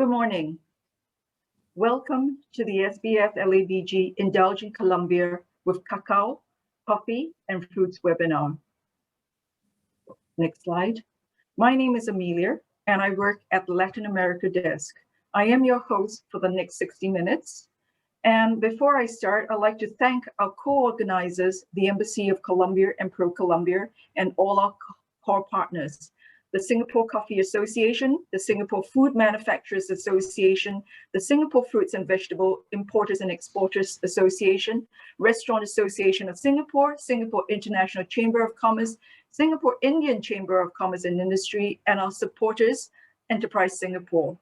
Good morning. Welcome to the SBF-LABG Indulging Colombia with Cacao, Coffee, and Fruits webinar. Next slide. My name is Amelia, and I work at the Latin America desk. I am your host for the next 60 minutes. And before I start, I'd like to thank our co-organizers, the Embassy of Colombia and Pro-Colombia, and all our core partners, the Singapore Coffee Association, the Singapore Food Manufacturers Association, the Singapore Fruits and Vegetable Importers and Exporters Association, Restaurant Association of Singapore, Singapore International Chamber of Commerce, Singapore Indian Chamber of Commerce and Industry, and our supporters, Enterprise Singapore.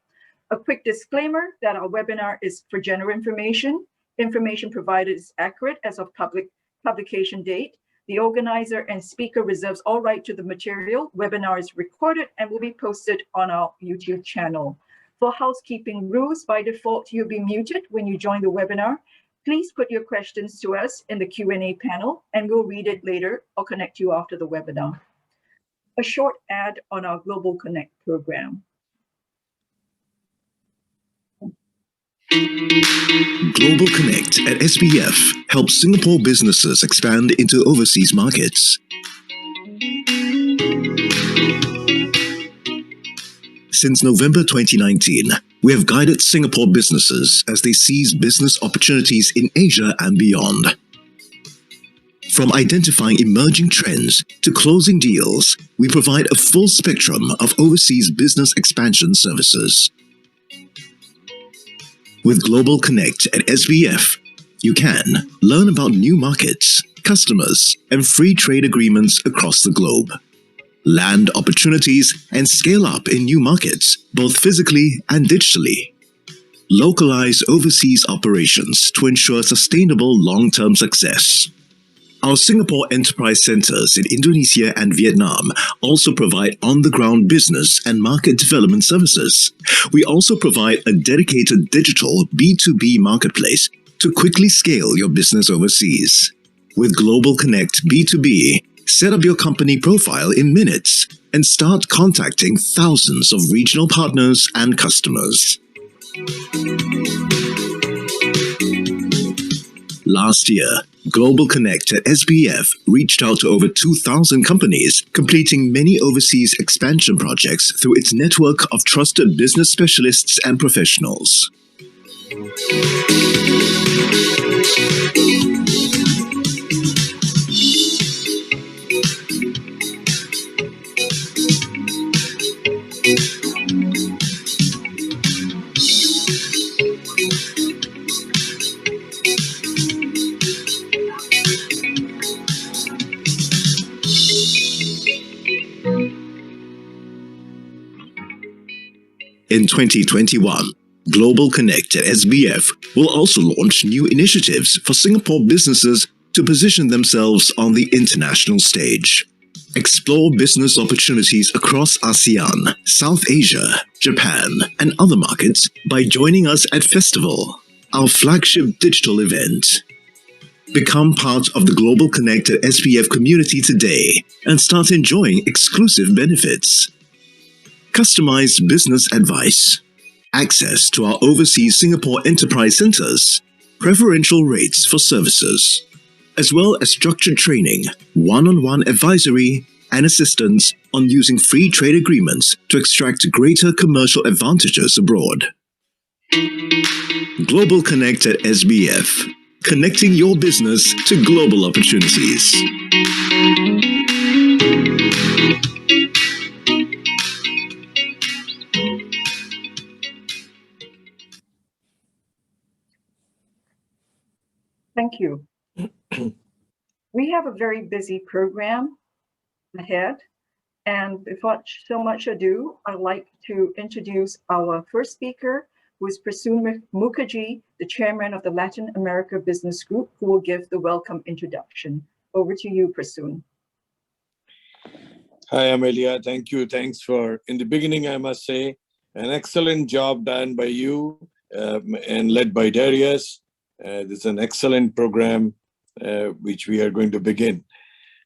A quick disclaimer that our webinar is for general information. Information provided is accurate as of publication date. The organizer and speaker reserves all right to the material. Webinar is recorded and will be posted on our YouTube channel. For housekeeping rules, by default, you'll be muted when you join the webinar. Please put your questions to us in the Q&A panel and we'll read it later or connect you after the webinar. A short ad on our Global Connect program. Global Connect at SBF helps Singapore businesses expand into overseas markets. Since November 2019, we have guided Singapore businesses as they seize business opportunities in Asia and beyond. From identifying emerging trends to closing deals, we provide a full spectrum of overseas business expansion services. With Global Connect at SBF, you can learn about new markets, customers, and free trade agreements across the globe. Land opportunities and scale up in new markets, both physically and digitally. Localize overseas operations to ensure sustainable long-term success. Our Singapore Enterprise Centers in Indonesia and Vietnam also provide on-the-ground business and market development services. We also provide a dedicated digital B2B marketplace to quickly scale your business overseas. With Global Connect B2B, set up your company profile in minutes and start contacting thousands of regional partners and customers. Last year, Global Connect at SBF reached out to over 2,000 companies, completing many overseas expansion projects through its network of trusted business specialists and professionals. In 2021, Global Connect at SBF will also launch new initiatives for Singapore businesses to position themselves on the international stage. Explore business opportunities across ASEAN, South Asia, Japan, and other markets by joining us at Festival, our flagship digital event. Become part of the Global Connect at SBF community today and start enjoying exclusive benefits. Customized business advice, access to our overseas Singapore enterprise centers, preferential rates for services, as well as structured training, one-on-one advisory, and assistance on using free trade agreements to extract greater commercial advantages abroad. Global Connect at SBF, connecting your business to global opportunities. Thank you. We have a very busy program ahead, and without so much ado, I'd like to introduce our first speaker, who is Prasoon Mukherjee, the chairman of the Latin America Business Group, who will give the welcome introduction. Over to you, Prasoon. Hi, Amelia. Thank you. Thanks for, in the beginning, I must say, an excellent job done by you and led by Darius. This is an excellent program which we are going to begin.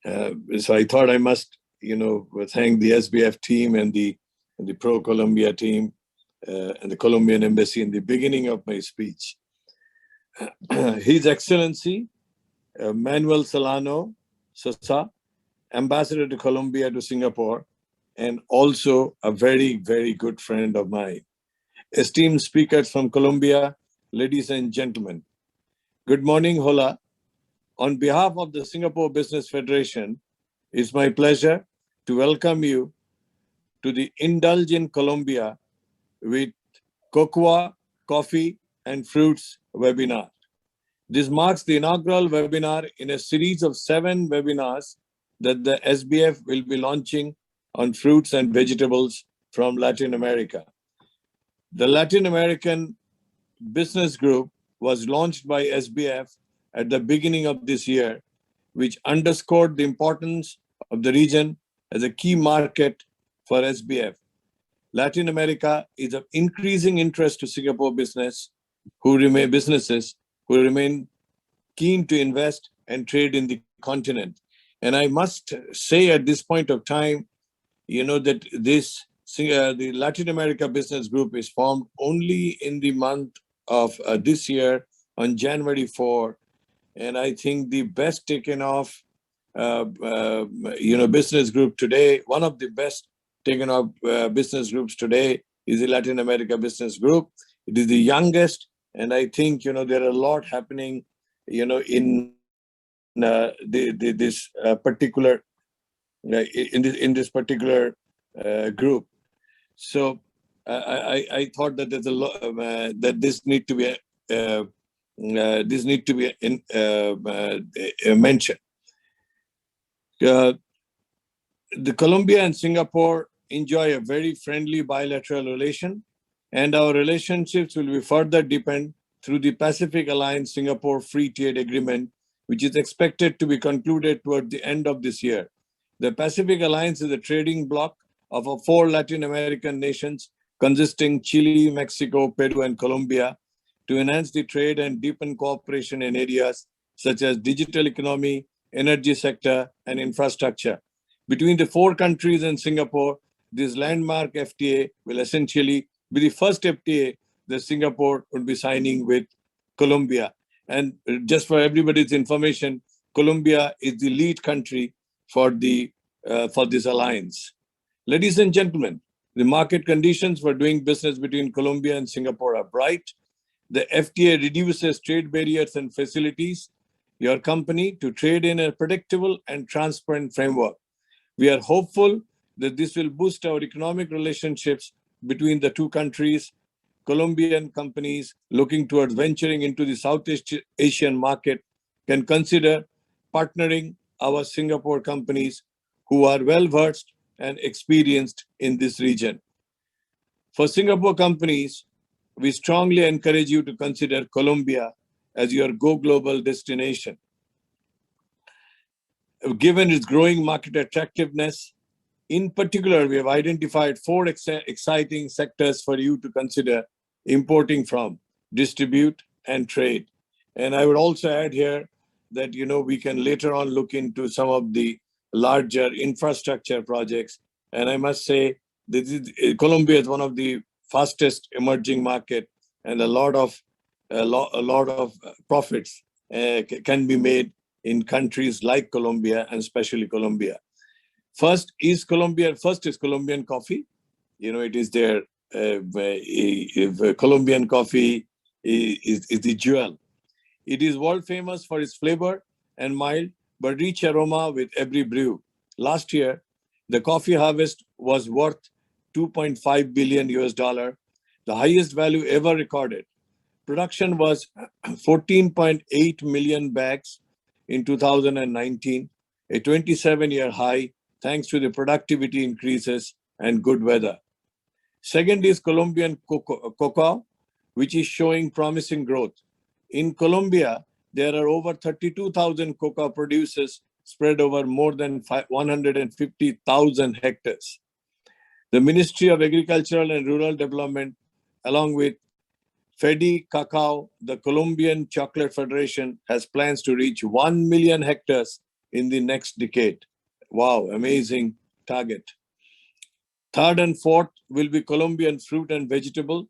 So I thought I must, thank the SBF team and the Pro Colombia team and the Colombian embassy in the beginning of my speech. His Excellency Manuel Solano Sosa, Ambassador to Colombia to Singapore, and also a very, very good friend of mine. Esteemed speakers from Colombia, ladies and gentlemen, good morning, hola. On behalf of the Singapore Business Federation, it's my pleasure to welcome you to the Indulge in Colombia with Cocoa, Coffee, and Fruits webinar. This marks the inaugural webinar in a series of 7 webinars that the SBF will be launching on fruits and vegetables from Latin America. The Latin American Business Group was launched by SBF at the beginning of this year, which underscored the importance of the region as a key market for SBF. Latin America is of increasing interest to Singapore businesses who remain keen to invest and trade in the continent. And I must say at this point of time, that the Latin America Business Group is formed only in the month of this year on January 4. And I think the best taken off, business group today, one of the best taken off business groups today is the Latin America Business Group. It is the youngest, and I think, there are a lot happening, in this particular group. So I thought that there's a lot that this need to be mentioned. The Colombia and Singapore enjoy a very friendly bilateral relation, and our relationships will be further deepened through the Pacific Alliance Singapore Free Trade Agreement, which is expected to be concluded toward the end of this year. The Pacific Alliance is a trading bloc of 4 Latin American nations consisting Chile, Mexico, Peru, and Colombia to enhance the trade and deepen cooperation in areas such as digital economy, energy sector, and infrastructure. Between the 4 countries and Singapore, this landmark FTA will essentially be the first FTA that Singapore would be signing with Colombia. And just for everybody's information, Colombia is the lead country for this alliance. Ladies and gentlemen, the market conditions for doing business between Colombia and Singapore are bright. The FTA reduces trade barriers and facilities your company to trade in a predictable and transparent framework. We are hopeful that this will boost our economic relationships between the 2 countries. Colombian companies looking towards venturing into the Southeast Asian market can consider partnering our Singapore companies who are well-versed and experienced in this region. For Singapore companies, we strongly encourage you to consider Colombia as your go global destination. Given its growing market attractiveness, in particular, we have identified 4 exciting sectors for you to consider importing from, distribute, and trade. And I would also add here that, we can later on look into some of the larger infrastructure projects. And I must say, Colombia is one of the fastest emerging market, and a lot of profits can be made in countries like Colombia, and especially Colombia. First is Colombian coffee. It is their Colombian coffee is the jewel. It is world famous for its flavor and mild but rich aroma with every brew. Last year, the coffee harvest was worth $2.5 billion, the highest value ever recorded. Production was 14.8 million bags in 2019, a 27-year high, thanks to the productivity increases and good weather. Second is Colombian Cocoa, which is showing promising growth. In Colombia, there are over 32,000 cocoa producers spread over more than 150,000 hectares. The Ministry of Agricultural and Rural Development, along with Fedi Cacao, the Colombian Chocolate Federation, has plans to reach 1 million hectares in the next decade. Wow, amazing target. Third and fourth will be Colombian fruit and vegetable.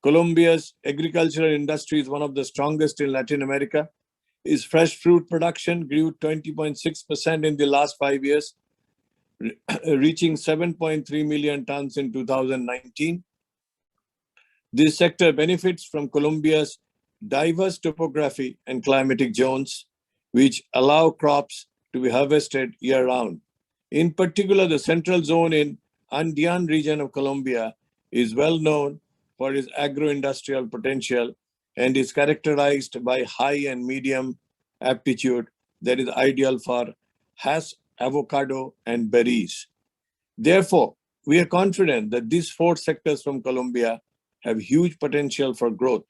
Colombia's agricultural industry is one of the strongest in Latin America. Its fresh fruit production grew 20.6% in the last 5 years, reaching 7.3 million tons in 2019. This sector benefits from Colombia's diverse topography and climatic zones, which allow crops to be harvested year-round. In particular, the central zone in Andean region of Colombia is well known for its agro-industrial potential and is characterized by high and medium aptitude that is ideal for hash, avocado, and berries. Therefore, we are confident that these four sectors from Colombia have huge potential for growth.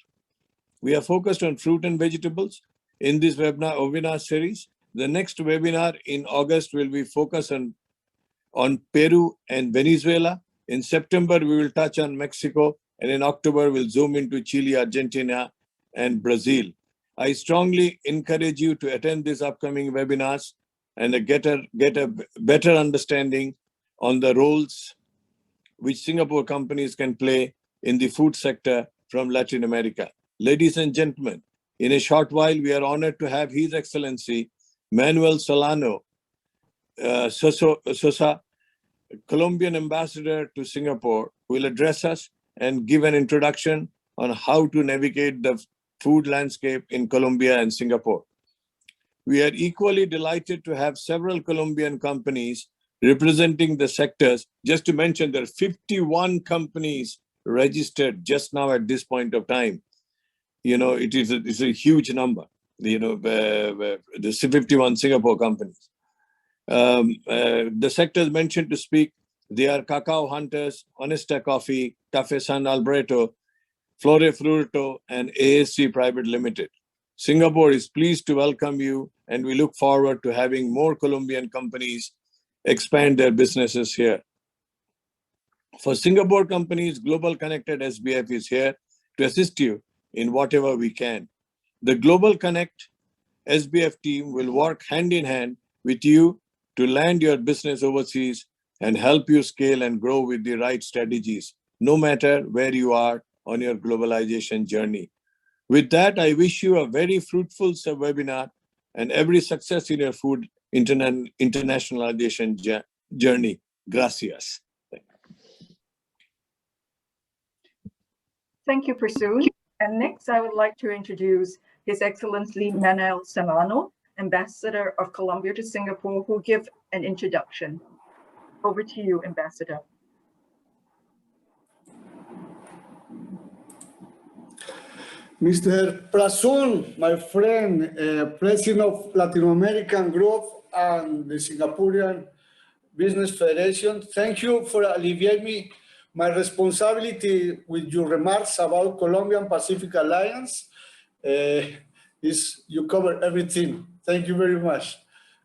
We are focused on fruit and vegetables in this webinar series. The next webinar in August will be focused on Peru and Venezuela. In September, we will touch on Mexico, and in October, we'll zoom into Chile, Argentina, and Brazil. I strongly encourage you to attend these upcoming webinars and get a better understanding on the roles which Singapore companies can play in the food sector from Latin America. Ladies and gentlemen, in a short while, we are honored to have His Excellency Manuel Solano Sosa, Colombian ambassador to Singapore, who will address us and give an introduction on how to navigate the food landscape in Colombia and Singapore. We are equally delighted to have several Colombian companies representing the sectors. Just to mention, there are 51 companies registered just now at this point of time. You know, it's a huge number, you know, the 51 Singapore companies. The sectors mentioned to speak, they are Cacao Hunters, Honesta Coffee, Café San Alberto, Flore Fruto, and ASC Private Limited. Singapore is pleased to welcome you, and we look forward to having more Colombian companies expand their businesses here. For Singapore companies, Global Connected SBF is here to assist you in whatever we can. The Global Connect SBF team will work hand in hand with you to land your business overseas and help you scale and grow with the right strategies, no matter where you are on your globalization journey. With that, I wish you a very fruitful webinar and every success in your food internationalization journey. Gracias. Thank you, Prasoon. And next, I would like to introduce His Excellency Manuel Solano, Ambassador of Colombia to Singapore, who will give an introduction. Over to you, Ambassador. Mr. Prasoon, my friend, President of Latin American Group and the Singaporean Business Federation, thank you for alleviating me my responsibility with your remarks about Colombian Pacific Alliance. You cover everything. Thank you very much.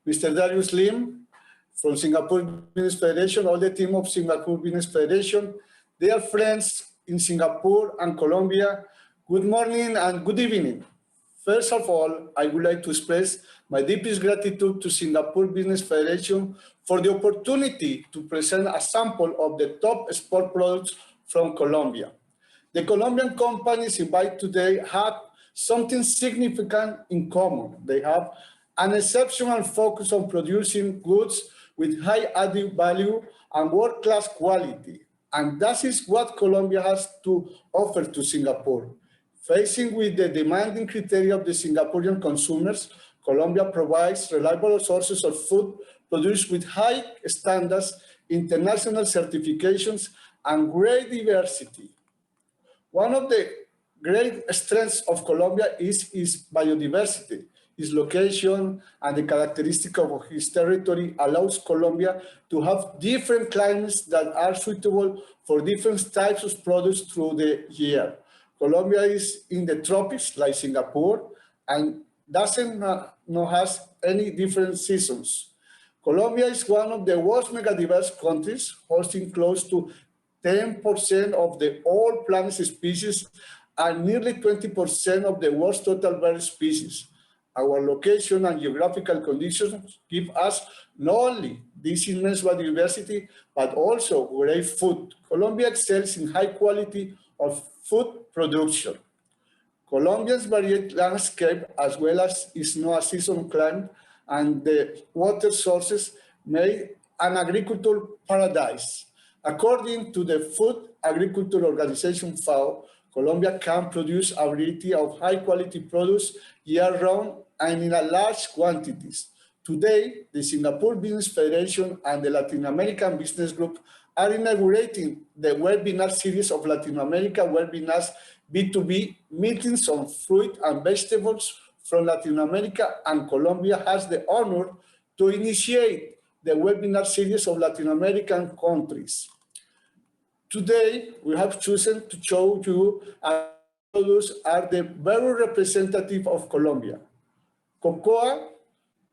Mr. Darius Lim from Singapore Business Federation, all the team of Singapore Business Federation, they are friends in Singapore and Colombia. Good morning and good evening. First of all, I would like to express my deepest gratitude to Singapore Business Federation for the opportunity to present a sample of the top export products from Colombia. The Colombian companies invited today have something significant in common. They have an exceptional focus on producing goods with high added value and world-class quality. And that is what Colombia has to offer to Singapore. Facing with the demanding criteria of the Singaporean consumers, Colombia provides reliable sources of food produced with high standards, international certifications, and great diversity. One of the great strengths of Colombia is its biodiversity. Its location and the characteristic of its territory allows Colombia to have different climates that are suitable for different types of products through the year. Colombia is in the tropics, like Singapore, and doesn't has any different seasons. Colombia is one of the world's megadiverse countries, hosting close to 10% of the all plant species and nearly 20% of the world's total berry species. Our location and geographical conditions give us not only this immense biodiversity, but also great food. Colombia excels in high quality of food production. Colombia's varied landscape, as well as its no-season climate and the water sources, make an agricultural paradise. According to the Food Agriculture Organization FAO, Colombia can produce a variety of high-quality produce year-round and in a large quantities. Today, the Singapore Business Federation and the Latin American Business Group are inaugurating the webinar series of Latin America webinars B2B meetings on fruit and vegetables from Latin America, and Colombia has the honor to initiate the webinar series of Latin American countries. Today, we have chosen to show you our products are the very representative of Colombia. Cocoa,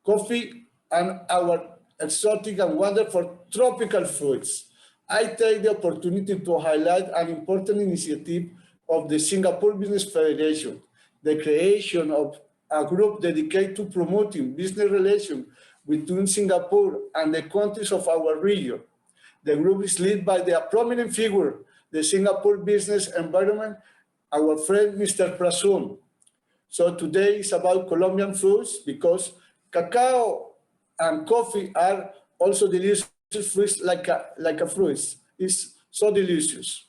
coffee, and our exotic and wonderful tropical fruits. I take the opportunity to highlight an important initiative of the Singapore Business Federation, the creation of a group dedicated to promoting business relations between Singapore and the countries of our region. The group is led by the prominent figure, the Singapore business environment, our friend, Mr. Prasun. So today is about Colombian fruits because cacao and coffee are also delicious fruits like a fruit. It's so delicious.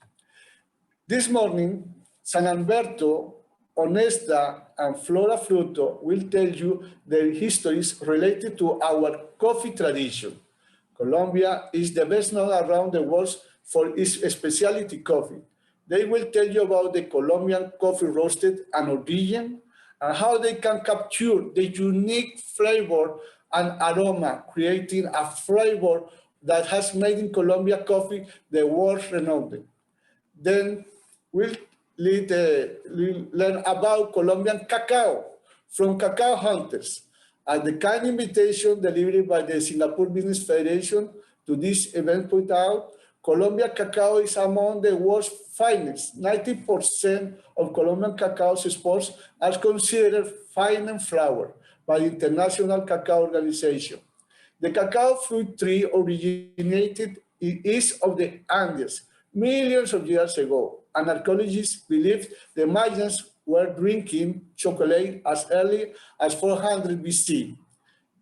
This morning, San Alberto, Honesta, and Flora Fruto will tell you their histories related to our coffee tradition. Colombia is the best known around the world for its specialty coffee. They will tell you about the Colombian coffee roasted and origin, and how they can capture the unique flavor and aroma, creating a flavor that has made in Colombia coffee the world renowned. Then we'll learn about Colombian cacao from cacao hunters. At the kind invitation delivered by the Singapore Business Federation to this event put out, Colombia Cacao is among the world's finest. 90% of Colombian cacao exports are considered fine and flour by the International Cacao Organization. The cacao fruit tree originated east of the Andes millions of years ago, and archaeologists believe the Mayans were drinking chocolate as early as 400 BC.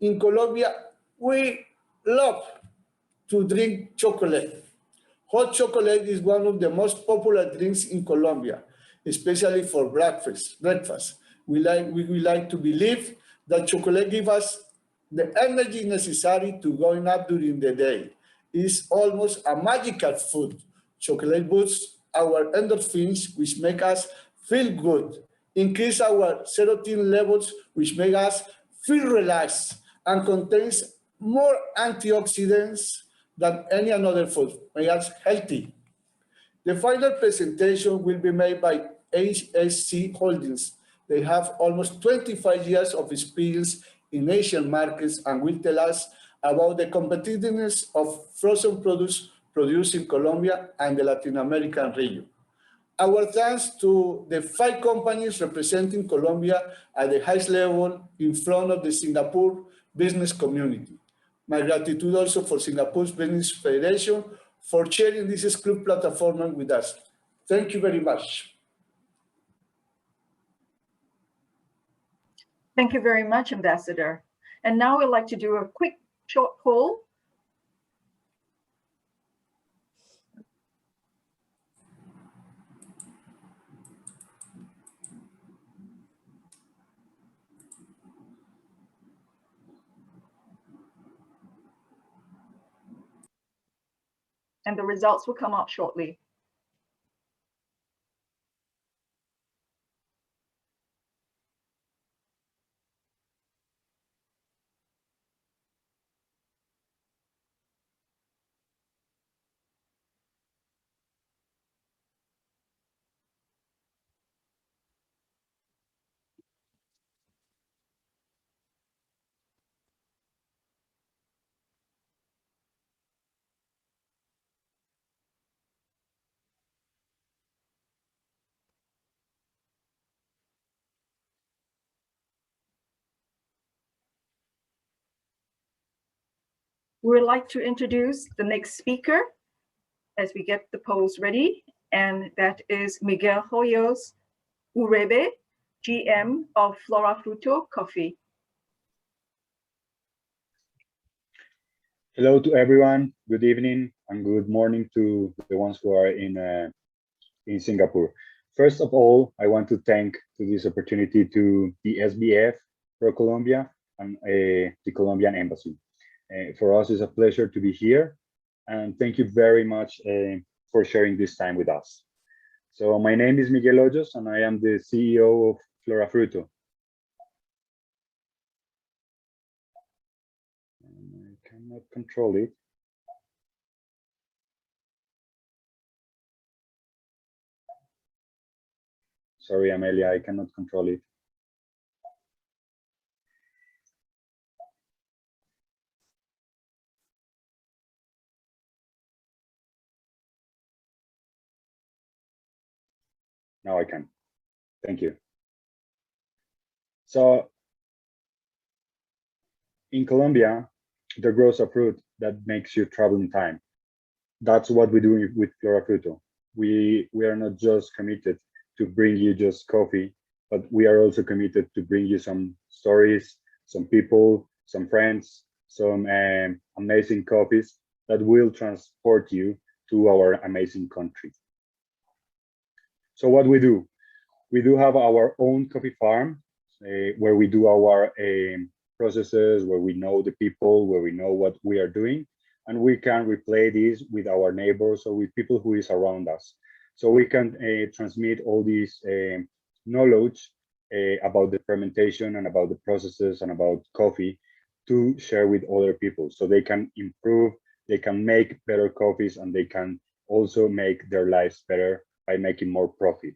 In Colombia, we love to drink chocolate. Hot chocolate is one of the most popular drinks in Colombia, especially for breakfast. We like to believe that chocolate gives us the energy necessary to going up during the day. It's almost a magical food. Chocolate boosts our endorphins, which make us feel good, increase our serotonin levels, which make us feel relaxed, and contains more antioxidants than any other food, make us healthy. The final presentation will be made by HSC Holdings. They have almost 25 years of experience in Asian markets and will tell us about the competitiveness of frozen products produced in Colombia and the Latin American region. Our thanks to the 5 companies representing Colombia at the highest level in front of the Singapore business community. My gratitude also for Singapore's Business Federation for sharing this exclusive platform with us. Thank you very much. Thank you very much, Ambassador. And now we'd like to do a quick short poll. And the results will come out shortly. We would like to introduce the next speaker as we get the polls ready, and that is Miguel Hoyos Uribe, GM of Flora Fruto Coffee. Hello to everyone. Good evening and good morning to the ones who are in Singapore. First of all, I want to thank to this opportunity to the SBF for Colombia and the Colombian Embassy. For us, it's a pleasure to be here, and thank you very much for sharing this time with us. So my name is Miguel Hoyos, and I am the CEO of Flora Fruto. I cannot control it. Sorry, Amelia, I cannot control it. Now I can. Thank you. So in Colombia, there grows a fruit that makes you travel in time. That's what we do with Flora Fruto. We are not just committed to bring you just coffee, but we are also committed to bring you some stories, some people, some friends, some amazing coffees that will transport you to our amazing country. So what we do have our own coffee farm where we do our processes, where we know the people, where we know what we are doing, and we can replay this with our neighbors or with people who is around us. So we can transmit all this knowledge about the fermentation and about the processes and about coffee to share with other people so they can improve, they can make better coffees, and they can also make their lives better by making more profit.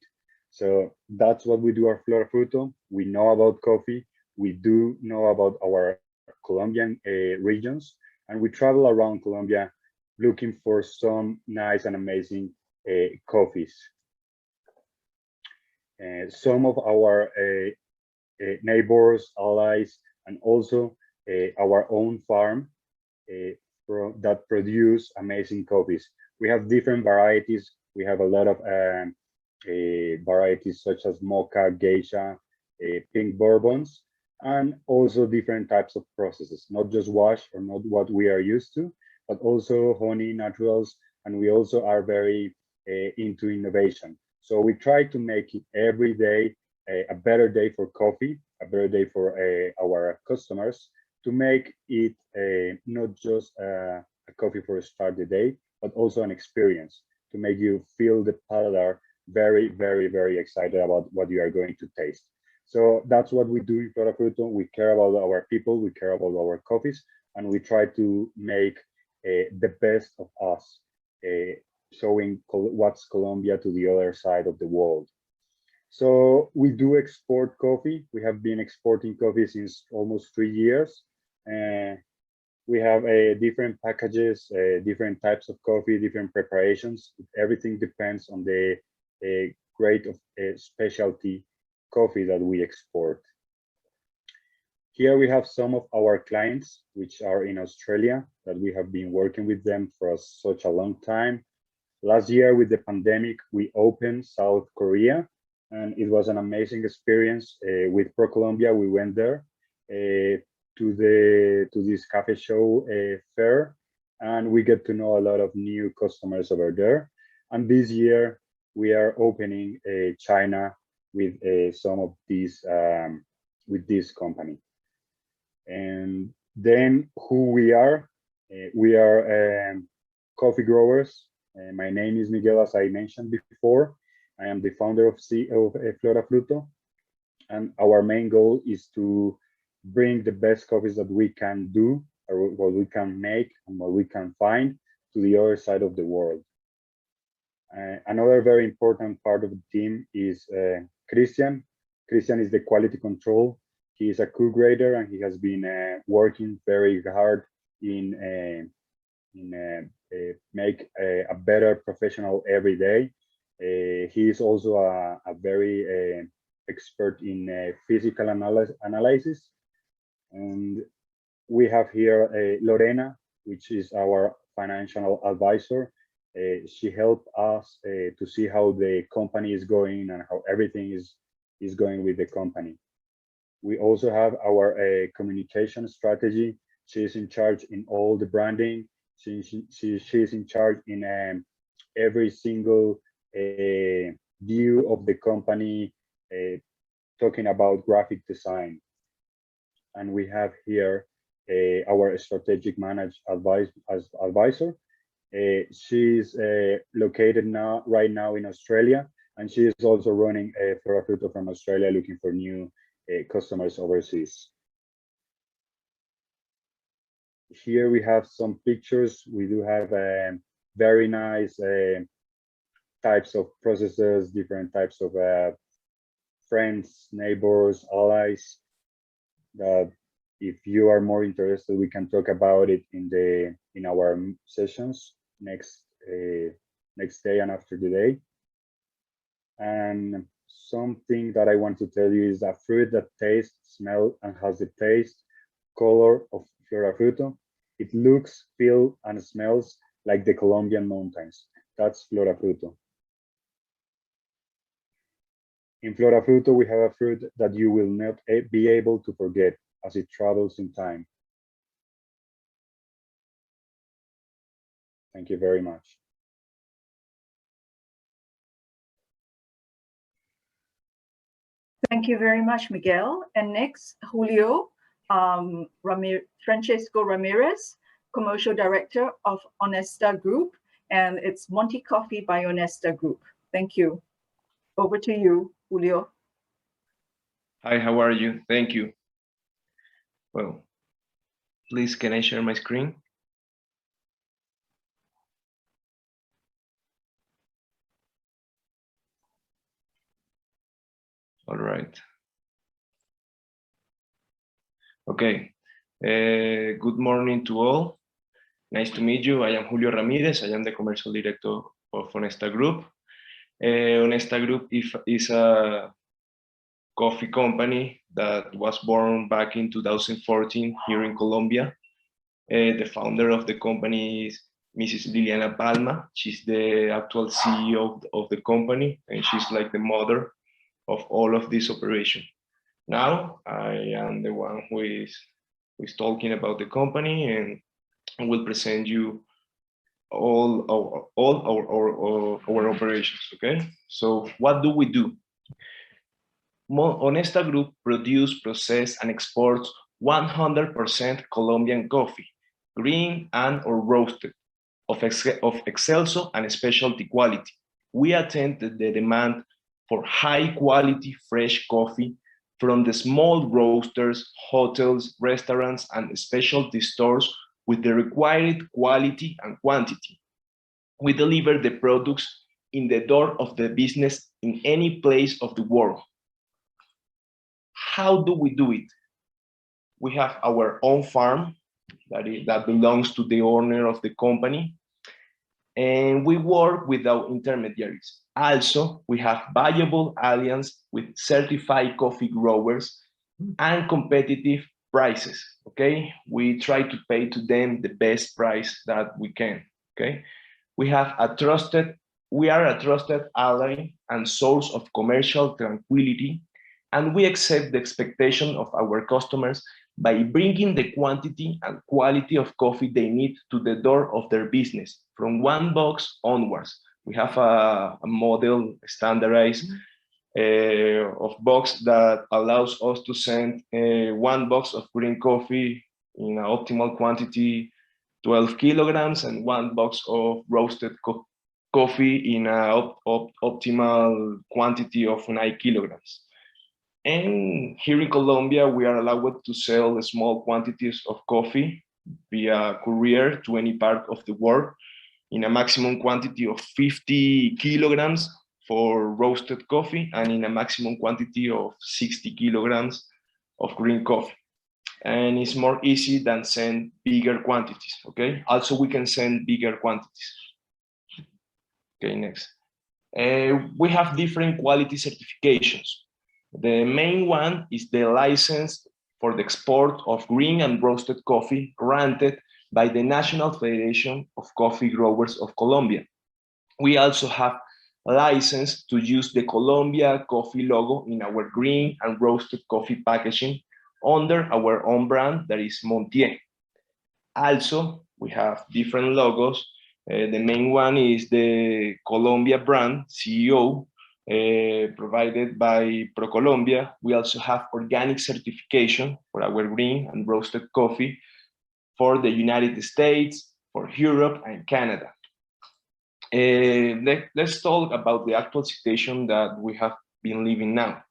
So that's what we do at Flora Fruto. We know about coffee. We do know about our Colombian regions, and we travel around Colombia looking for some nice and amazing coffees. Some of our neighbors, allies, and also our own farm that produce amazing coffees. We have different varieties. We have a lot of varieties such as mocha, geisha, pink bourbons, and also different types of processes, not just wash or not what we are used to, but also honey, naturals, and we also are very into innovation. So we try to make it every day a better day for coffee, a better day for our customers, to make it not just a coffee for start the day, but also an experience to make you feel the palate very, very, very excited about what you are going to taste. So that's what we do in Flora Fruto. We care about our people, we care about our coffees, and we try to make the best of us, showing what's Colombia to the other side of the world. So we do export coffee. We have been exporting coffee since almost 3 years. We have different packages, different types of coffee, different preparations. Everything depends on the grade of specialty coffee that we export. Here we have some of our clients, which are in Australia, that we have been working with them for such a long time. Last year with the pandemic, we opened South Korea, and it was an amazing experience. With ProColombia, we went there to this cafe show fair, and we get to know a lot of new customers over there. And this year we are opening China with some of these with this company. And then who we are coffee growers. My name is Miguel, as I mentioned before. I am the founder of Flora Fruto, and our main goal is to bring the best coffees that we can do, or what we can make and what we can find, to the other side of the world. Another very important part of the team is Christian. Christian is the quality control. He is a co-grader, and he has been working very hard in make a better professional every day. He is also a very expert in physical analysis. And we have here Lorena. which is our financial advisor. She helped us to see how the company is going and how everything is going with the company. We also have our communication strategy. She's in charge in all the branding. She's in charge in every single view of the company, talking about graphic design. And we have here our strategic advisor. She's located right now in Australia, and she is also running Flora Fruto from Australia, looking for new customers overseas. Here we have some pictures. We do have very nice types of processes, different types of friends, neighbors, allies, that if you are more interested, we can talk about it in our sessions next day and after the day. And something that I want to tell you is that fruit that tastes, smells, and has the taste, color of Flora Fruto. It looks, feels, and smells like the Colombian mountains. That's Flora Fruto. In Flora Fruto, we have a fruit that you will not be able to forget as it travels in time. Thank you very much. Thank you very much, Miguel. And next, Julio Francesco Ramirez, Commercial Director of Honesta Group, and it's Monty Coffee by Honesta Group. Thank you. Over to you, Julio. Hi, how are you? Thank you. Well, please, can I share my screen? All right. Okay. Good morning to all. Nice to meet you. I am Julio Ramirez. I am the Commercial Director of Honesta Group. Honesta Group is a coffee company that was born back in 2014 here in Colombia. The founder of the company is Mrs. Liliana Palma. She's the actual CEO of the company, and she's like the mother of all of this operation. Now, I am the one who is talking about the company and will present you all our operations, okay? So what do we do? Honesta Group produce, process, and exports 100% Colombian coffee, green and or roasted, of excelso and specialty quality. We attend the demand for high quality fresh coffee from the small roasters, hotels, restaurants, and specialty stores with the required quality and quantity. We deliver the products in the door of the business in any place of the world. How do we do it? We have our own farm that belongs to the owner of the company, and we work without intermediaries. Also, we have valuable alliance with certified coffee growers and competitive prices, okay? We try to pay to them the best price that we can, okay? We are a trusted ally and source of commercial tranquility, and we accept the expectation of our customers by bringing the quantity and quality of coffee they need to the door of their business from one box onwards. We have a model standardized of box that allows us to send one box of green coffee in an optimal quantity, 12 kilograms, and one box of roasted coffee in an optimal quantity of 9 kilograms. And here in Colombia, we are allowed to sell small quantities of coffee via courier to any part of the world in a maximum quantity of 50 kilograms for roasted coffee and in a maximum quantity of 60 kilograms of green coffee. And it's more easy than send bigger quantities, okay? Also, we can send bigger quantities. Okay, next. We have different quality certifications. The main one is the license for the export of green and roasted coffee granted by the National Federation of Coffee Growers of Colombia. We also have a license to use the Colombia Coffee logo in our green and roasted coffee packaging under our own brand, that is Montier. Also, we have different logos. The main one is the Colombia brand, CEO, provided by ProColombia. We also have organic certification for our green and roasted coffee for the United States, for Europe and Canada. Let's talk about the actual situation that we have been living now.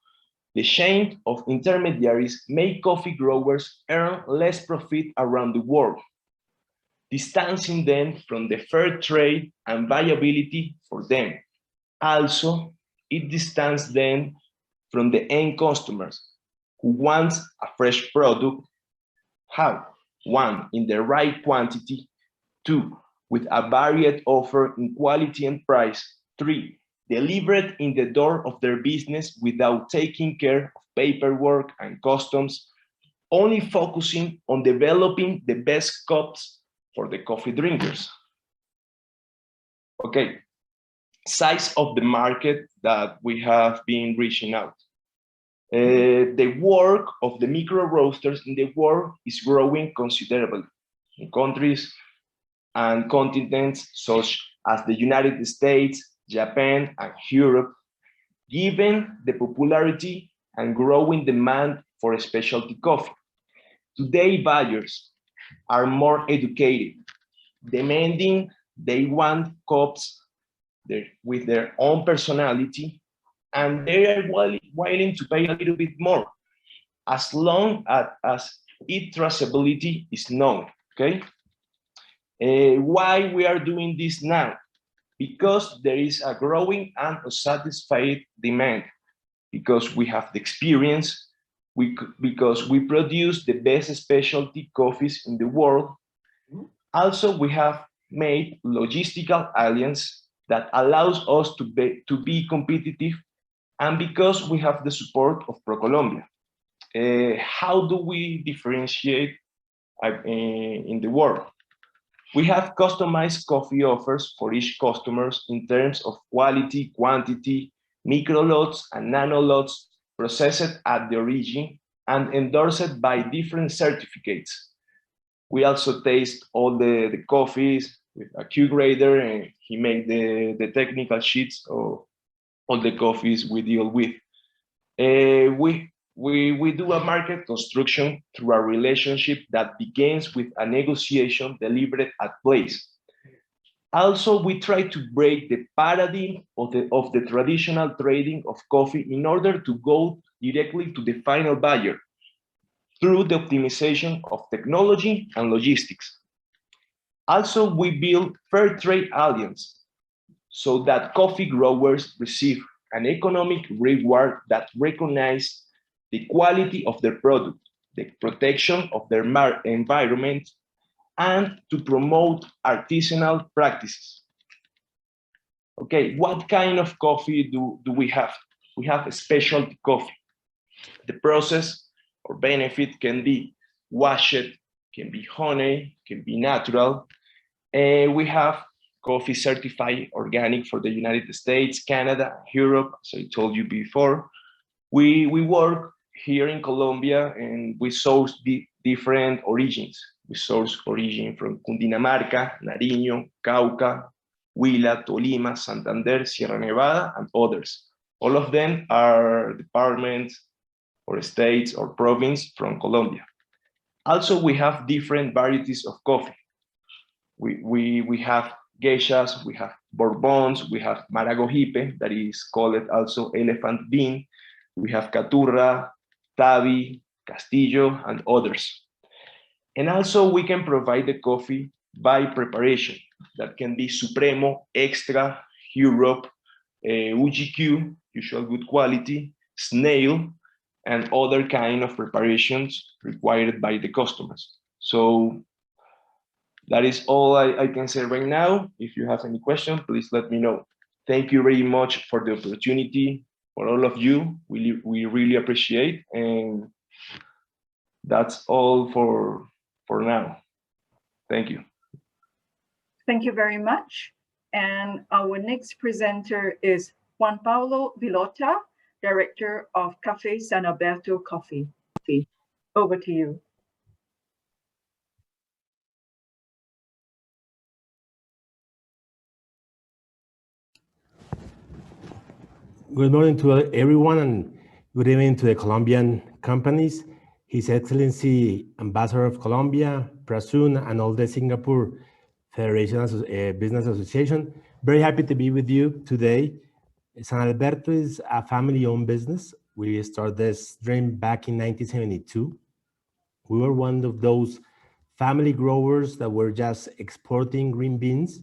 The chain of intermediaries make coffee growers earn less profit around the world, distancing them from the fair trade and viability for them. Also, it distances them from the end customers who want a fresh product. How? One, in the right quantity. Two, with a varied offer in quality and price. Three, delivered in the door of their business without taking care of paperwork and customs, only focusing on developing the best cups for the coffee drinkers. Okay, size of the market that we have been reaching out. The work of the micro roasters in the world is growing considerably in countries and continents such as the United States, Japan, and Europe, given the popularity and growing demand for specialty coffee. Today, buyers are more educated, demanding they want cups with their own personality, and they are willing to pay a little bit more, as long as its traceability is known, okay? Why we are doing this now? Because there is a growing and unsatisfied demand, because we have the experience, because we produce the best specialty coffees in the world. Also, we have made logistical alliance that allows us to be competitive, and because we have the support of ProColombia. How do we differentiate in the world? We have customized coffee offers for each customer in terms of quality, quantity, micro lots and nano lots, processed at the origin and endorsed by different certificates. We also taste all the coffees with a Q grader, and he made the technical sheets of all the coffees we deal with. We do a market construction through a relationship that begins with a negotiation delivered at place. Also, we try to break the paradigm of the traditional trading of coffee in order to go directly to the final buyer through the optimization of technology and logistics. Also, we build fair trade alliance so that coffee growers receive an economic reward that recognizes the quality of their product, the protection of their environment, and to promote artisanal practices. Okay, what kind of coffee do we have? We have a specialty coffee. The process or benefit can be washed, can be honey, can be natural. We have coffee certified organic for the United States, Canada, Europe, as I told you before. We work here in Colombia and we source different origins. We source origin from Cundinamarca, Nariño, Cauca, Huila, Tolima, Santander, Sierra Nevada, and others. All of them are departments or states or province from Colombia. Also, we have different varieties of coffee. We have geishas, we have bourbons, we have maragogipe, that is called also elephant bean. We have caturra, tabi, castillo, and others. And also we can provide the coffee by preparation. That can be Supremo, Extra, Europe, UGQ, usual good quality, snail, and other kind of preparations required by the customers. So that is all I can say right now. If you have any question, please let me know. Thank you very much for the opportunity, for all of you. We really appreciate, and that's all for now. Thank you. Thank you very much. And our next presenter is Juan Paolo Vilota, Director of Café San Alberto Coffee. Over to you. Good morning to everyone and good evening to the Colombian companies. His Excellency Ambassador of Colombia, Prasoon, and all the Singapore Federation Business Association. Very happy to be with you today. San Alberto is a family-owned business. We started this dream back in 1972. We were one of those family growers that were just exporting green beans.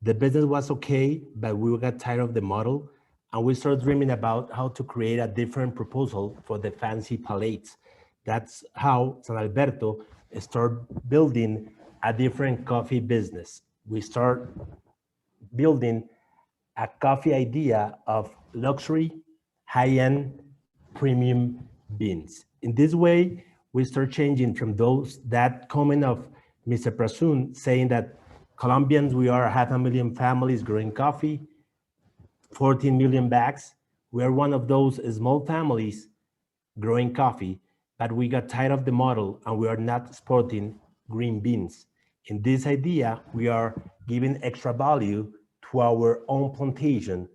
The business was okay, but we got tired of the model. And we started dreaming about how to create a different proposal for the fancy palates. That's how San Alberto started building a different coffee business. We start building a coffee idea of luxury, high-end, premium beans. In this way, we start changing from that comment of Mr. Prasoon saying that Colombians, we are 500,000 families growing coffee, 14 million bags. We are one of those small families growing coffee, but we got tired of the model and we are not exporting green beans. In this idea, we are giving extra value to our own plantation.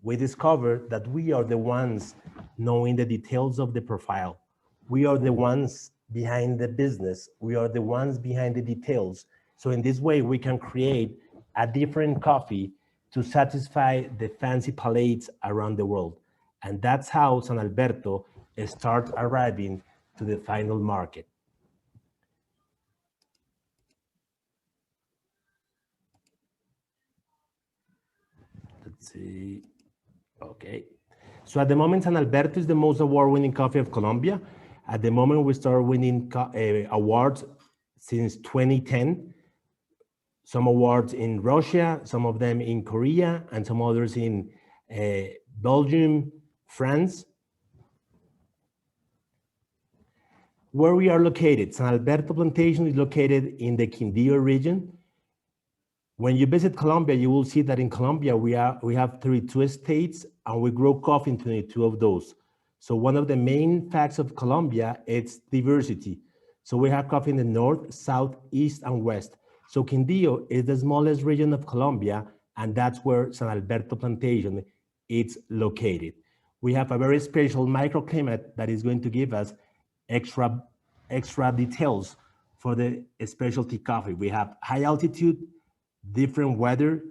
We discovered that we are the ones knowing the details of the profile. We are the ones behind the business. We are the ones behind the details. So in this way, we can create a different coffee to satisfy the fancy palates around the world. And that's how San Alberto starts arriving to the final market. Let's see, okay. So at the moment, San Alberto is the most award-winning coffee of Colombia. At the moment, we start winning awards since 2010. Some awards in Russia, some of them in Korea, and some others in Belgium, France. Where we are located, San Alberto Plantation is located in the Quindío region. When you visit Colombia, you will see that in Colombia, we have 32 states and we grow coffee in 22 of those. So one of the main facts of Colombia, it's diversity. So we have coffee in the north, south, east, and west. So Quindío is the smallest region of Colombia, and that's where San Alberto Plantation is located. We have a very special microclimate that is going to give us extra details for the specialty coffee. We have high altitude, different weather,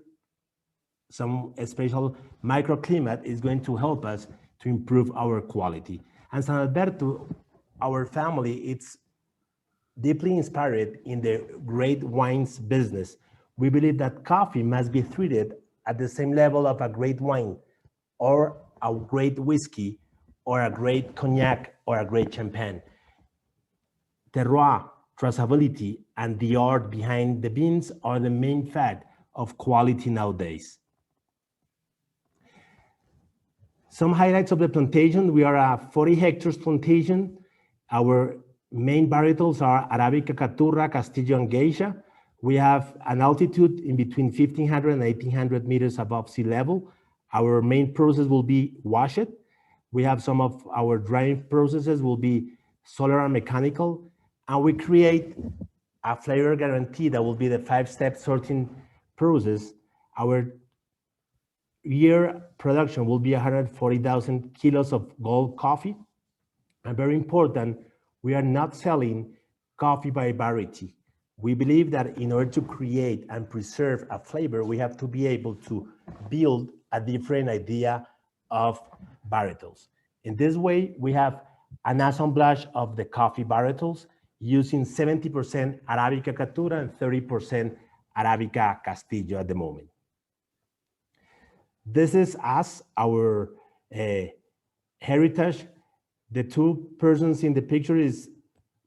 some special microclimate is going to help us to improve our quality. And San Alberto, our family, it's deeply inspired in the great wines business. We believe that coffee must be treated at the same level of a great wine or a great whiskey or a great cognac or a great champagne. Terroir, traceability, and the art behind the beans are the main fact of quality nowadays. Some highlights of the plantation. We are a 40 hectares plantation. Our main varietals are Arabica, Caturra, Castillo, and Geisha. We have an altitude in between 1,500 and 1,800 meters above sea level. Our main process will be wash it. We have some of our drying processes will be solar and mechanical. And we create a flavor guarantee that will be the 5-step sorting process. Our year production will be 140,000 kilos of gold coffee. And very important, we are not selling coffee by variety. We believe that in order to create and preserve a flavor, we have to be able to build a different idea of varietals. In this way, we have an assemblage of the coffee varietals using 70% Arabica Caturra and 30% Arabica Castillo at the moment. This is us, our heritage. The two persons in the picture is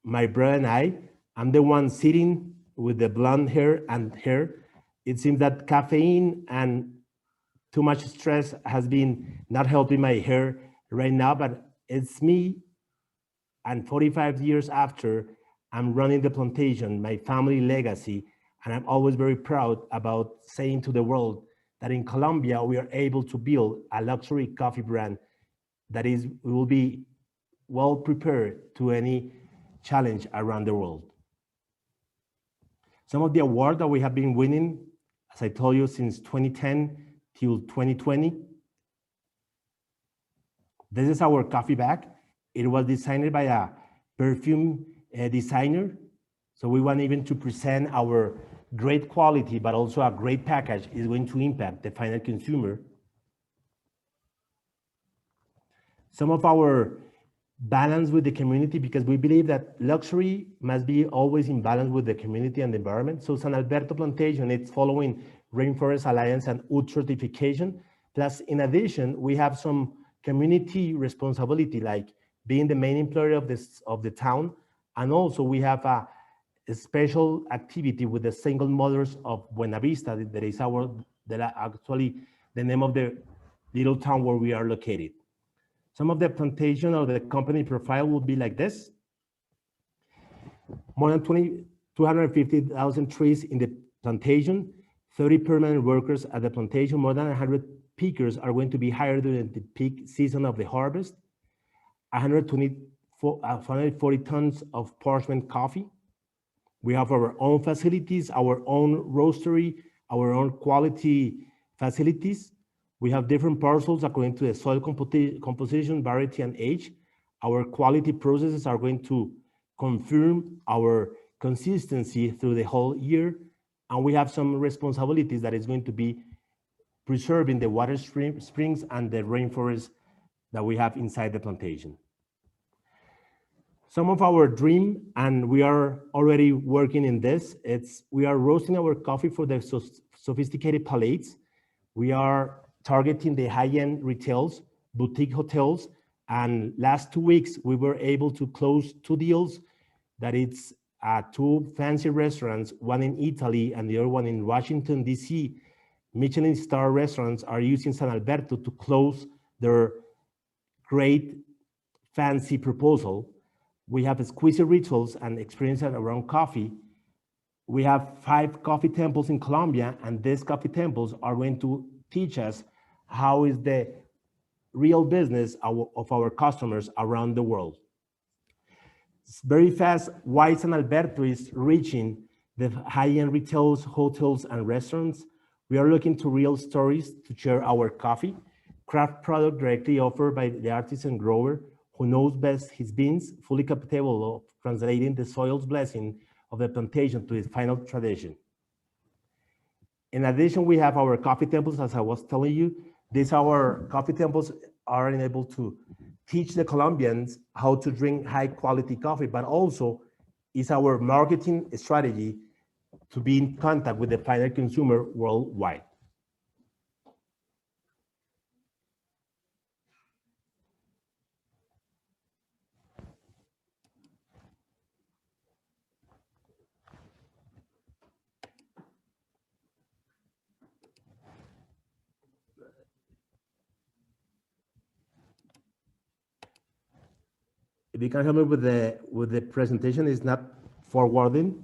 my brother and I. I'm the one sitting with the blonde hair and hair. It seems that caffeine and too much stress has been not helping my hair right now, but it's me. And 45 years after, I'm running the plantation, my family legacy, and I'm always very proud about saying to the world that in Colombia, we are able to build a luxury coffee brand that will be well prepared to any challenge around the world. Some of the awards that we have been winning, as I told you, since 2010 till 2020. This is our coffee bag. It was designed by a perfume designer. So we want even to present our great quality, but also a great package is going to impact the final consumer. Some of our balance with the community, because we believe that luxury must be always in balance with the community and the environment. So San Alberto Plantation, it's following Rainforest Alliance and UT certification. Plus, in addition, we have some community responsibility, like being the main employer of the town. And also we have a special activity with the single mothers of Buena Vista. That is actually the name of the little town where we are located. Some of the plantation or the company profile will be like this. More than 250,000 trees in the plantation, 30 permanent workers at the plantation, more than 100 pickers are going to be hired during the peak season of the harvest, 140 tons of parchment coffee. We have our own facilities, our own roastery, our own quality facilities. We have different parcels according to the soil composition, variety, and age. Our quality processes are going to confirm our consistency through the whole year. And we have some responsibilities that is going to be preserving the water springs and the rainforest that we have inside the plantation. Some of our dream, and we are already working in this, we are roasting our coffee for the sophisticated palates. We are targeting the high-end retails, boutique hotels, and last 2 weeks, we were able to close 2 deals that it's 2 fancy restaurants, one in Italy and the other one in Washington, DC. Michelin star restaurants are using San Alberto to close their great fancy proposal. We have exquisite rituals and experiences around coffee. We have 5 coffee temples in Colombia, and these coffee temples are going to teach us how is the real business of our customers around the world. It's very fast, why San Alberto is reaching the high-end retails, hotels, and restaurants. We are looking to real stories to share our coffee, craft product directly offered by the artisan grower who knows best his beans, fully capable of translating the soil's blessing of the plantation to its final tradition. In addition, we have our coffee temples, as I was telling you. These our coffee temples are able to teach the Colombians how to drink high quality coffee, but also is our marketing strategy to be in contact with the final consumer worldwide. If you can help me with the presentation, it's not forwarding.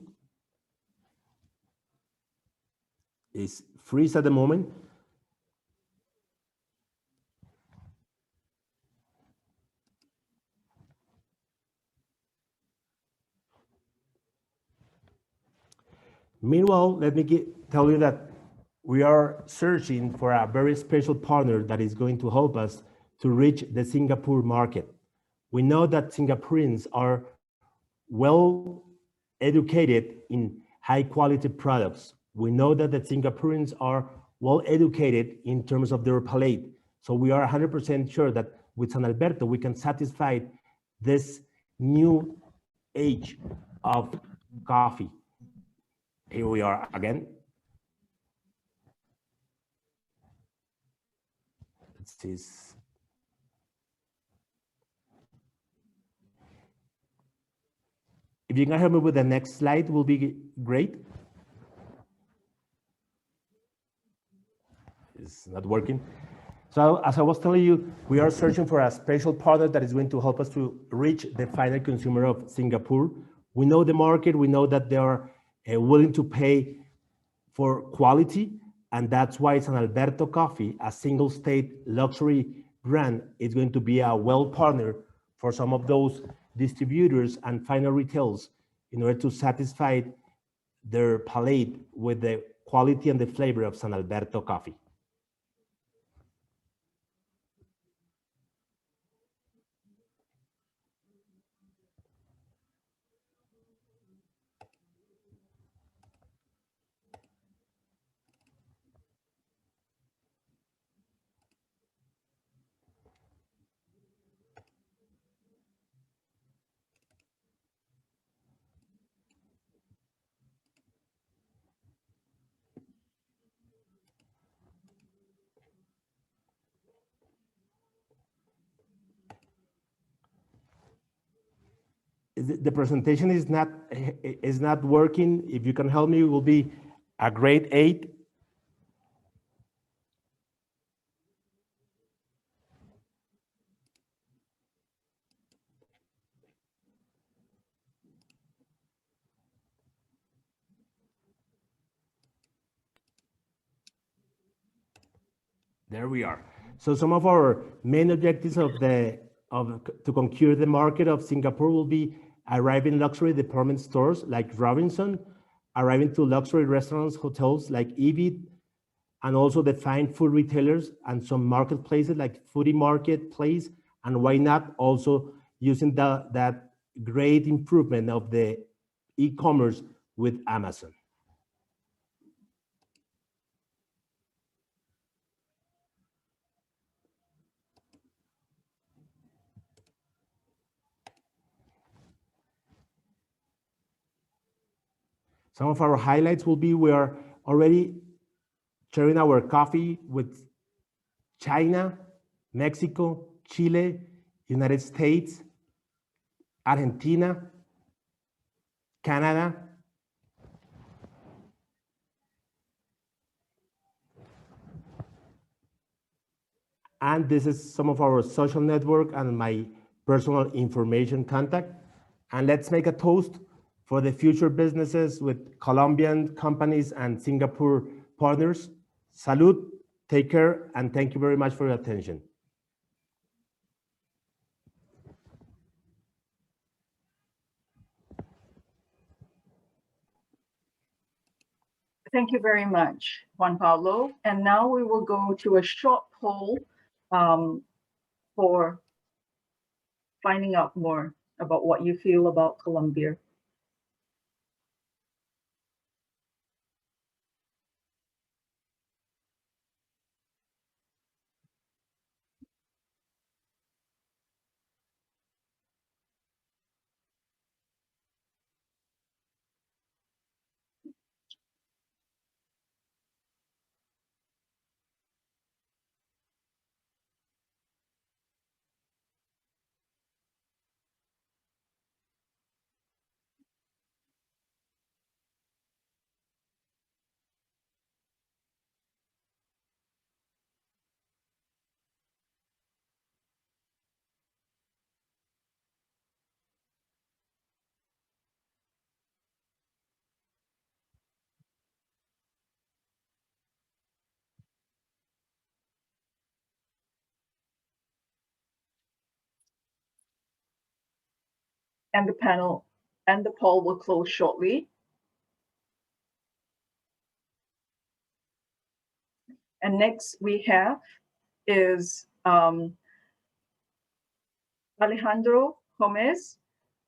It's freeze at the moment. Meanwhile, let me tell you that we are searching for a very special partner that is going to help us to reach the Singapore market. We know that Singaporeans are well educated in high quality products. We know that the Singaporeans are well educated in terms of their palate. So we are 100% sure that with San Alberto, we can satisfy this new age of coffee. Here we are again. Let's see. If you can help me with the next slide, will be great. It's not working. So as I was telling you, we are searching for a special partner that is going to help us to reach the final consumer of Singapore We know the market, we know that they are willing to pay for quality, and that's why San Alberto Coffee, a single state luxury brand, is going to be a well partner for some of those distributors and final retails in order to satisfy their palate with the quality and the flavor of San Alberto Coffee. The presentation is not working. If you can help me, it will be a great 8. There we are. So some of our main objectives to conquer the market of Singapore will be arriving luxury department stores like Robinson, arriving to luxury restaurants, hotels like Evid, and also the fine food retailers and some marketplaces like Foodie Marketplace, and why not also using that great improvement of the e-commerce with Amazon. Some of our highlights will be we are already sharing our coffee with China, Mexico, Chile, United States, Argentina, Canada, and this is some of our social network and my personal information contact. And let's make a toast for the future businesses with Colombian companies and Singapore partners. Salud, take care, and thank you very much for your attention. Thank you very much, Juan Paolo. And now we will go to a short poll for finding out more about what you feel about Colombia. And the panel and the poll will close shortly. And next we have is Alejandro Gomez,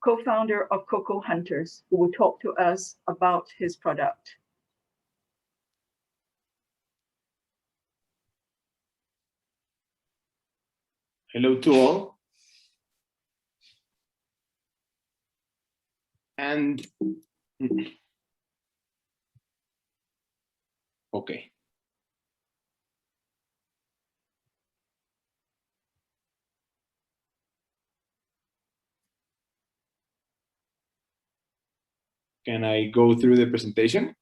co-founder of Cocoa Hunters, who will talk to us about his product. Hello to all. And okay. Can I go through the presentation?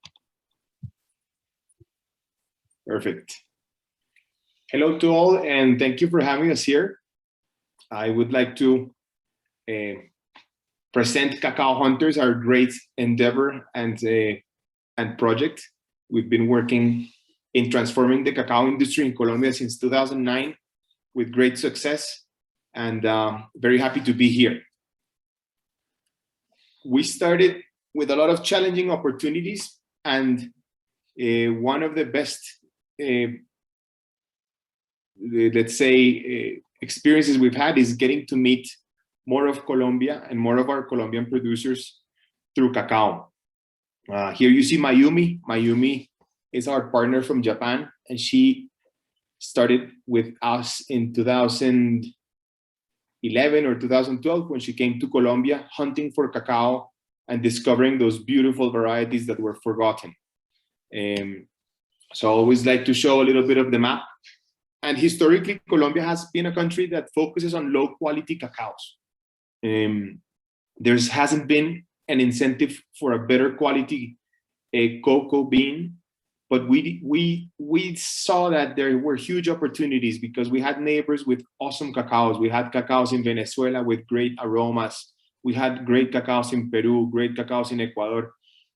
Perfect. Hello to all, and thank you for having us here. I would like to present Cacao Hunters, our great endeavor and project. We've been working in transforming the cacao industry in Colombia since 2009 with great success, and very happy to be here. We started with a lot of challenging opportunities, and one of the best, let's say, experiences we've had is getting to meet more of Colombia and more of our Colombian producers through cacao. Here you see Mayumi. Mayumi is our partner from Japan, and she started with us in 2011 or 2012 when she came to Colombia, hunting for cacao and discovering those beautiful varieties that were forgotten. So I always like to show a little bit of the map. And historically, Colombia has been a country that focuses on low quality cacaos. There hasn't been an incentive for a better quality cocoa bean, but we saw that there were huge opportunities because we had neighbors with awesome cacaos. We had cacaos in Venezuela with great aromas. We had great cacaos in Peru, great cacaos in Ecuador.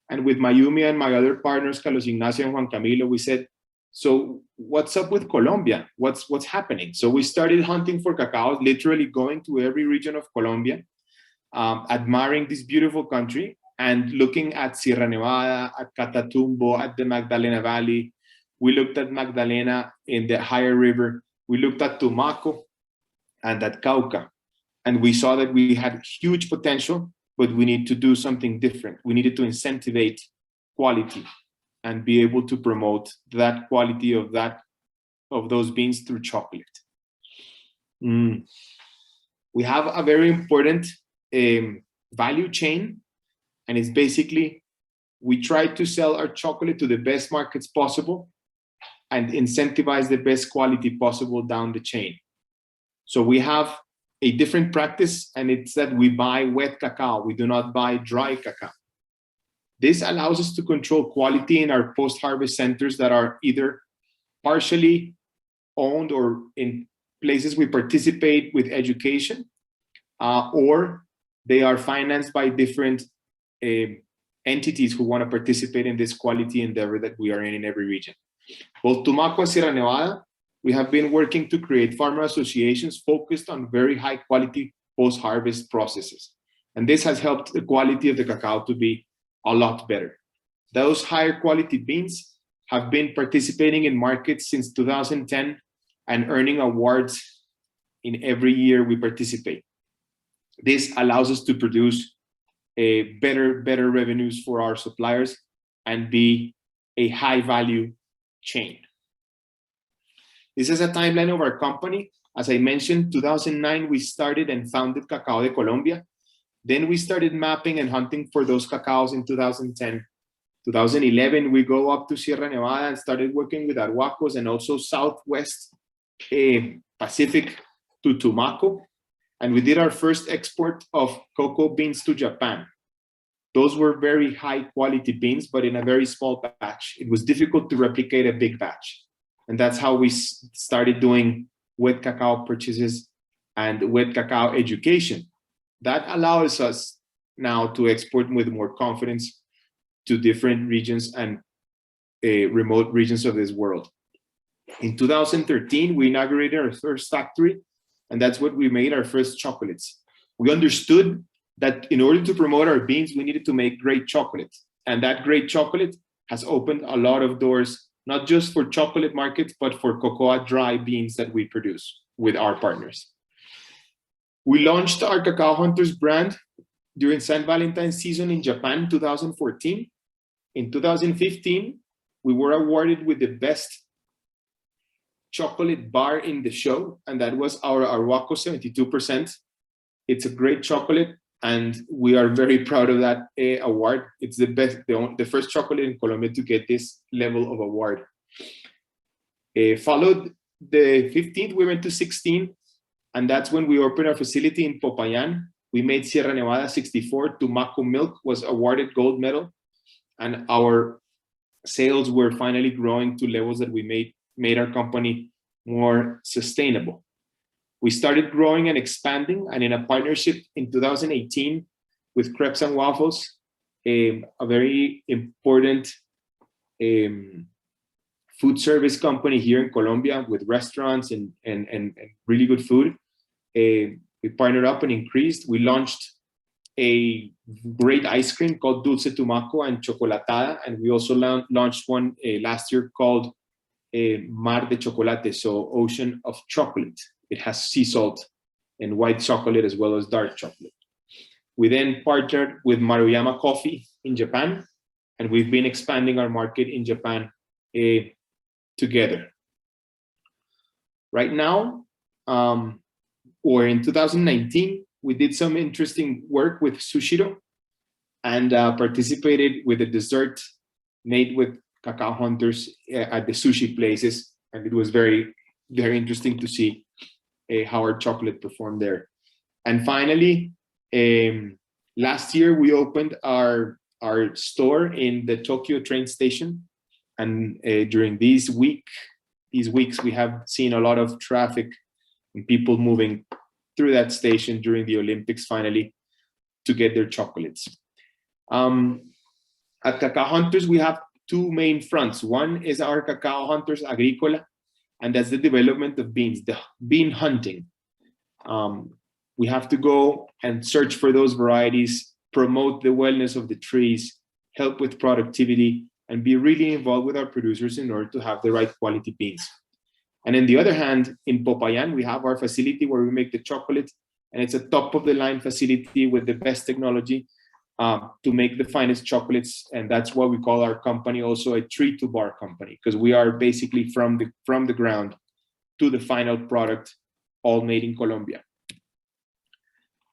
And with Mayumi and my other partners, Carlos Ignacio and Juan Camilo, we said, so what's up with Colombia? What's happening? So we started hunting for cacao, literally going to every region of Colombia, admiring this beautiful country and looking at Sierra Nevada, at Catatumbo, at the Magdalena Valley. We looked at Magdalena in the higher river. We looked at Tumaco and at Cauca. And we saw that we had huge potential, but we need to do something different. We needed to incentivize quality and be able to promote that quality of those beans through chocolate. We have a very important value chain, and it's basically, we try to sell our chocolate to the best markets possible and incentivize the best quality possible down the chain. So we have a different practice, and it's that we buy wet cacao. We do not buy dry cacao. This allows us to control quality in our post-harvest centers that are either partially owned or in places we participate with education, or they are financed by different entities who want to participate in this quality endeavor that we are in every region. Both Tumaco and Sierra Nevada, we have been working to create farmer associations focused on very high quality post-harvest processes. And this has helped the quality of the cacao to be a lot better. Those higher quality beans have been participating in markets since 2010 and earning awards in every year we participate. This allows us to produce a better revenues for our suppliers and be a high value chain. This is a timeline of our company. As I mentioned, 2009, we started and founded Cacao de Colombia. Then we started mapping and hunting for those cacaos in 2010. 2011, we go up to Sierra Nevada and started working with Arhuacos and also Southwest Pacific to Tumaco. And we did our first export of cocoa beans to Japan. Those were very high quality beans, but in a very small batch. It was difficult to replicate a big batch. And that's how we started doing wet cacao purchases and wet cacao education. That allows us now to export with more confidence to different regions and remote regions of this world. In 2013, we inaugurated our first factory, and that's what we made our first chocolates. We understood that in order to promote our beans, we needed to make great chocolate. And that great chocolate has opened a lot of doors, not just for chocolate markets, but for cocoa dry beans that we produce with our partners. We launched our Cacao Hunters brand during St. Valentine's season in Japan, 2014. In 2015, we were awarded with the best chocolate bar in the show, and that was our Arhuaco 72%. It's a great chocolate, and we are very proud of that award. It's the best, the first chocolate in Colombia to get this level of award. Followed the 15th, we went to 16, and that's when we opened our facility in Popayan. We made Sierra Nevada 64. Tumaco Milk was awarded gold medal, and our sales were finally growing to levels that we made our company more sustainable. We started growing and expanding, and in a partnership in 2018 with crepes and waffles, a very important food service company here in Colombia with restaurants and really good food. We partnered up and increased. We launched a great ice cream called Dulce Tumaco and Chocolatada, and we also launched one last year called Mar de Chocolate, so Ocean of Chocolate. It has sea salt and white chocolate as well as dark chocolate. We then partnered with Maruyama Coffee in Japan, and we've been expanding our market in Japan together. Right now, or in 2019, we did some interesting work with Sushiro and participated with a dessert made with cacao hunters at the sushi places. And it was very, very interesting to see how our chocolate performed there. And finally, last year, we opened our store in the Tokyo train station. And during these weeks, we have seen a lot of traffic and people moving through that station during the Olympics finally to get their chocolates. At Cacao Hunters, we have two main fronts. One is our Cacao Hunters Agricola, and that's the development of beans, the bean hunting. We have to go and search for those varieties, promote the wellness of the trees, help with productivity, and be really involved with our producers in order to have the right quality beans. And on the other hand, in Popayan, we have our facility where we make the chocolate, and it's a top-of-the-line facility with the best technology to make the finest chocolates, and that's why we call our company also a tree-to-bar company, because we are basically from the ground to the final product, all made in Colombia.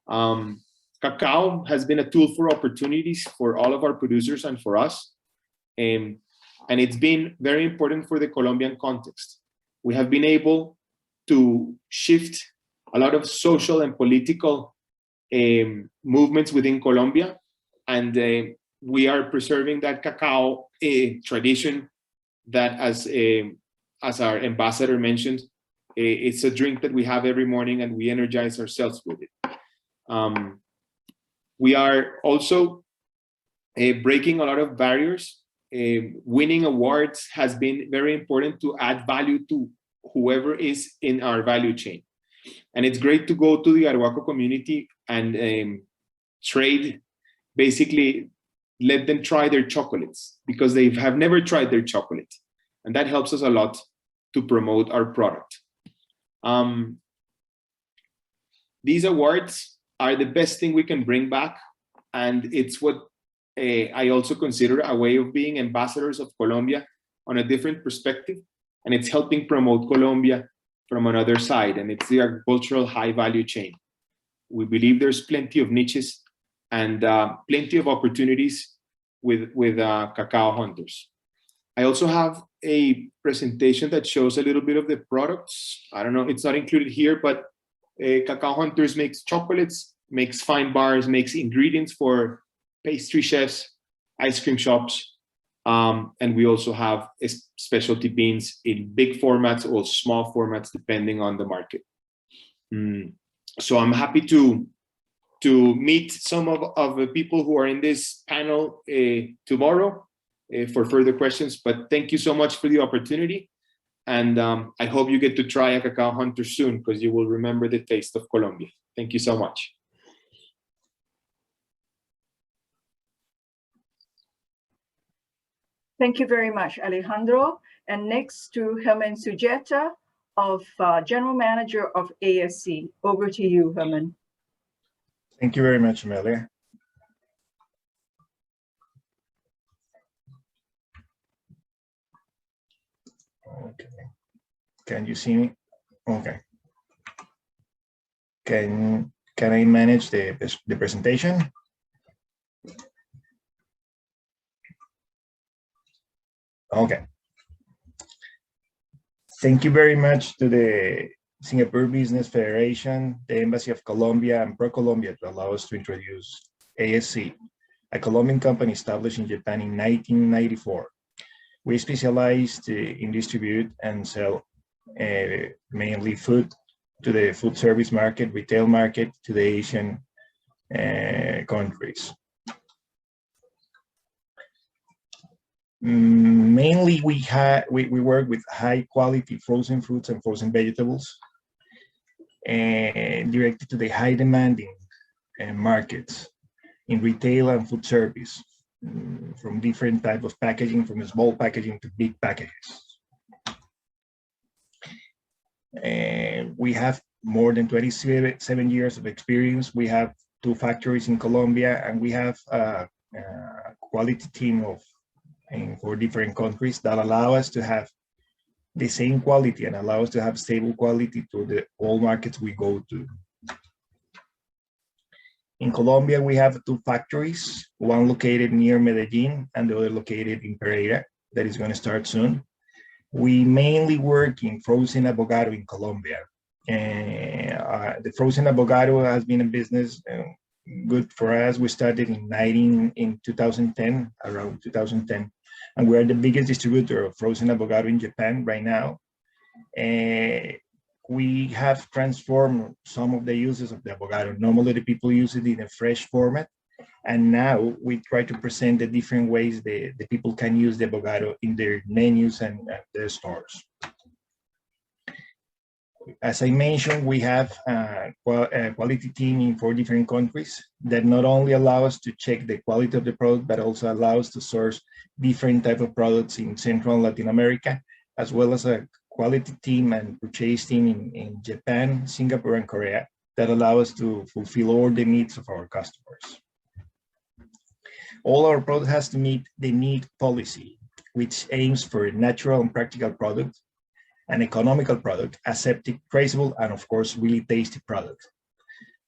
Cacao has been a tool for opportunities for all of our producers and for us, and it's been very important for the Colombian context. We have been able to shift a lot of social and political movements within Colombia, and we are preserving that cacao tradition that, as our ambassador mentioned, it's a drink that we have every morning and we energize ourselves with it. We are also breaking a lot of barriers. Winning awards has been very important to add value to whoever is in our value chain. And it's great to go to the Arhuaco community and trade, basically let them try their chocolates because they have never tried their chocolate. And that helps us a lot to promote our product. These awards are the best thing we can bring back. And it's what I also consider a way of being ambassadors of Colombia on a different perspective. And it's helping promote Colombia from another side. And it's the agricultural high value chain. We believe there's plenty of niches and plenty of opportunities with Cacao Hunters. I also have a presentation that shows a little bit of the products. I don't know, it's not included here, but Cacao Hunters makes chocolates, makes fine bars, makes ingredients for pastry chefs, ice cream shops, and we also have specialty beans in big formats or small formats depending on the market. So I'm happy to meet some of the people who are in this panel tomorrow for further questions, but thank you so much for the opportunity, and I hope you get to try a Cacao Hunter soon because you will remember the taste of Colombia. Thank you so much. Thank you very much, Alejandro. And next to Herman Sujeta, General Manager of ASC. Over to you, Herman. Thank you very much, Amelia. Okay. Can you see me? Okay. Can I manage the presentation? Okay. Thank you very much to the Singapore Business Federation, the Embassy of Colombia, and ProColombia to allow us to introduce ASC, a Colombian company established in Japan in 1994. We specialized in distribute and sell mainly food to the food service market, retail market, to the Asian countries. Mainly, we work with high quality frozen fruits and frozen vegetables, directed to the high demanding markets in retail and food service, from different type of packaging, from small packaging to big packages. We have more than 27 years of experience. We have 2 factories in Colombia, and we have a quality team of in 4 different countries that allow us to have the same quality and allow us to have stable quality to all markets we go to. In Colombia, we have 2 factories, one located near Medellin and the other located in Pereira, that is going to start soon. We mainly work in frozen avocado in Colombia. The frozen avocado has been a business good for us. We started in 2010, around 2010, and we are the biggest distributor of frozen avocado in Japan right now. We have transformed some of the uses of the avocado. Normally, the people use it in a fresh format, and now we try to present the different ways the people can use the avocado in their menus and their stores. As I mentioned, we have a quality team in 4 different countries that not only allow us to check the quality of the product, but also allow us to source different type of products in Central and Latin America, as well as a quality team and purchase team in Japan, Singapore, and Korea that allow us to fulfill all the needs of our customers. All our product has to meet the need policy, which aims for a natural and practical product, an economical product, aseptic, traceable, and of course, really tasty product.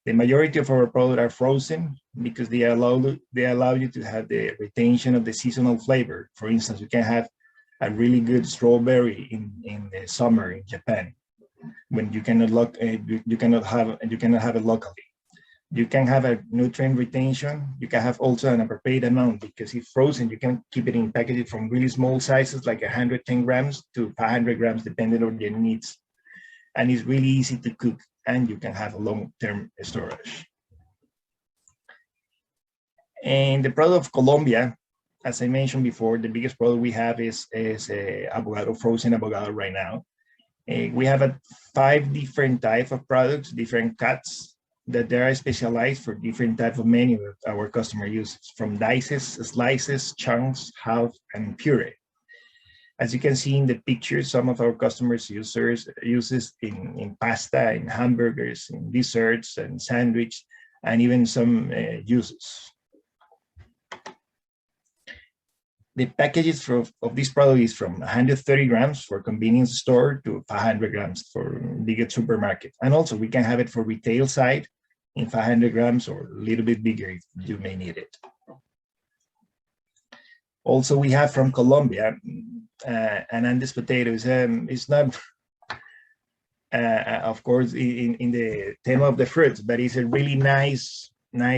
The majority of our products are frozen because they allow you to have the retention of the seasonal flavor. For instance, you can have a really good strawberry in the summer in Japan, when you cannot have it locally. You can have a nutrient retention. You can have also an appropriate amount, because if frozen, you can keep it in packages from really small sizes, like 110 grams to 500 grams, depending on your needs. And it's really easy to cook, and you can have a long-term storage. And the product of Colombia, as I mentioned before, the biggest product we have is avocado, frozen avocado right now. We have 5 different types of products, different cuts, that they are specialized for different type of menu that our customer uses, from dices, slices, chunks, half, and puree. As you can see in the picture, some of our customers uses in pasta, in hamburgers, in desserts, and sandwich, and even some juices. The packages of this product is from 130 grams for convenience store to 500 grams for bigger supermarket. And also we can have it for retail side in 500 grams or a little bit bigger if you may need it. Also, we have from Colombia, an Andes potato. It's not, of course, in the theme of the fruits, but it's a really nice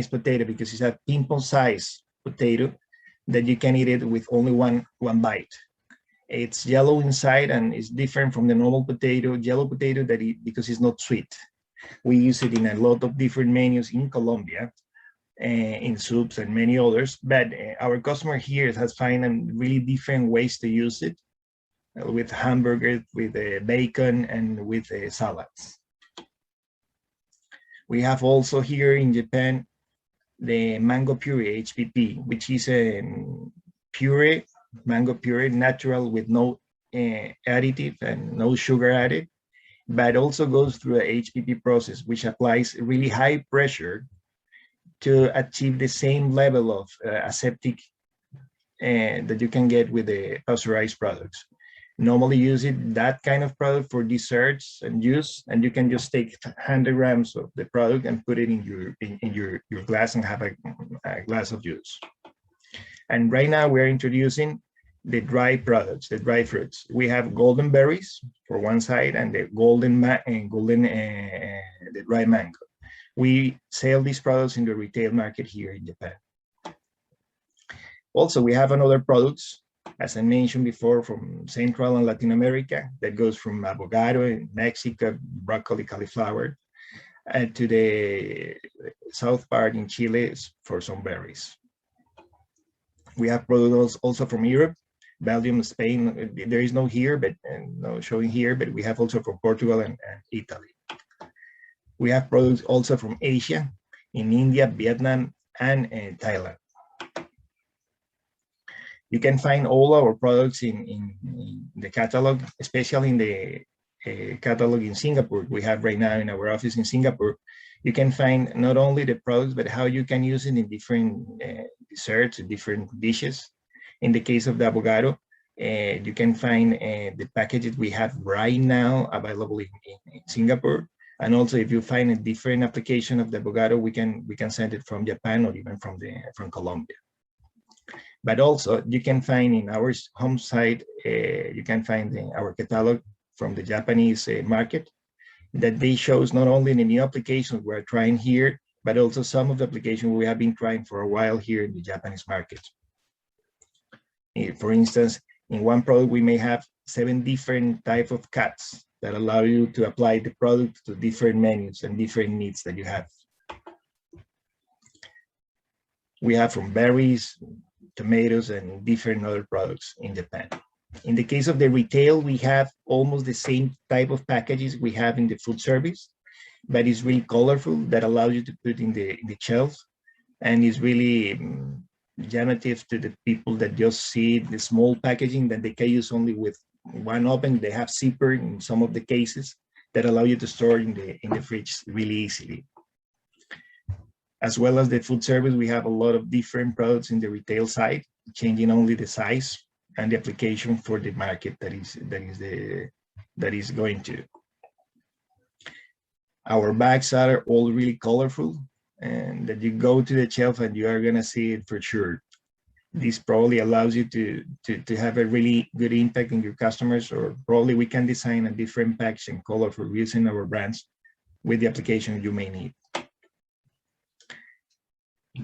potato, because it's a pimple size potato that you can eat it with only one bite. It's yellow inside, and it's different from the normal potato, yellow potato, because it's not sweet. We use it in a lot of different menus in Colombia, in soups and many others, but our customer here has found really different ways to use it, with hamburgers, with bacon, and with salads. We have also here in Japan the mango puree, HPP, which is a puree, mango puree, natural, with no additive and no sugar added, but also goes through a HPP process, which applies really high pressure to achieve the same level of aseptic that you can get with the pasteurized products. Normally use that kind of product for desserts and juice, and you can just take 100 grams of the product and put it in your glass and have a glass of juice. And right now we're introducing the dry products, the dry fruits. We have golden berries for one side, and the the dry mango. We sell these products in the retail market here in Japan. Also, we have another products, as I mentioned before, from Central and Latin America, that goes from avocado in Mexico, broccoli, cauliflower. to the south part in Chile for some berries. We have products also from Europe, Belgium, Spain. There is no here, but no showing here, but we have also from Portugal and Italy. We have products also from Asia, in India, Vietnam, and Thailand. You can find all our products in the catalog, especially in the catalog in Singapore. We have right now in our office in Singapore. You can find not only the products, but how you can use it in different desserts, different dishes. In the case of the avocado, you can find the packages we have right now available in Singapore. And also, if you find a different application of the avocado, we can send it from Japan or even from Colombia. But also, you can find in our home site, you can find our catalog from the Japanese market, that they shows not only the new applications we're trying here, but also some of the applications we have been trying for a while here in the Japanese market. For instance, in one product, we may have 7 different types of cuts that allow you to apply the product to different menus and different needs that you have. We have from berries, tomatoes, and different other products in Japan. In the case of the retail, we have almost the same type of packages we have in the food service, but it's really colorful that allows you to put in the shelf, and is really generative to the people that just see the small packaging that they can use only with one open. They have zipper in some of the cases that allow you to store in the fridge really easily. As well as the food service, we have a lot of different products in the retail side, changing only the size and the application for the market that is going to. Our bags are all really colorful, and that you go to the shelf and you are gonna see it for sure. This probably allows you to have a really good impact in your customers, or probably we can design a different package and color for using our brands with the application you may need.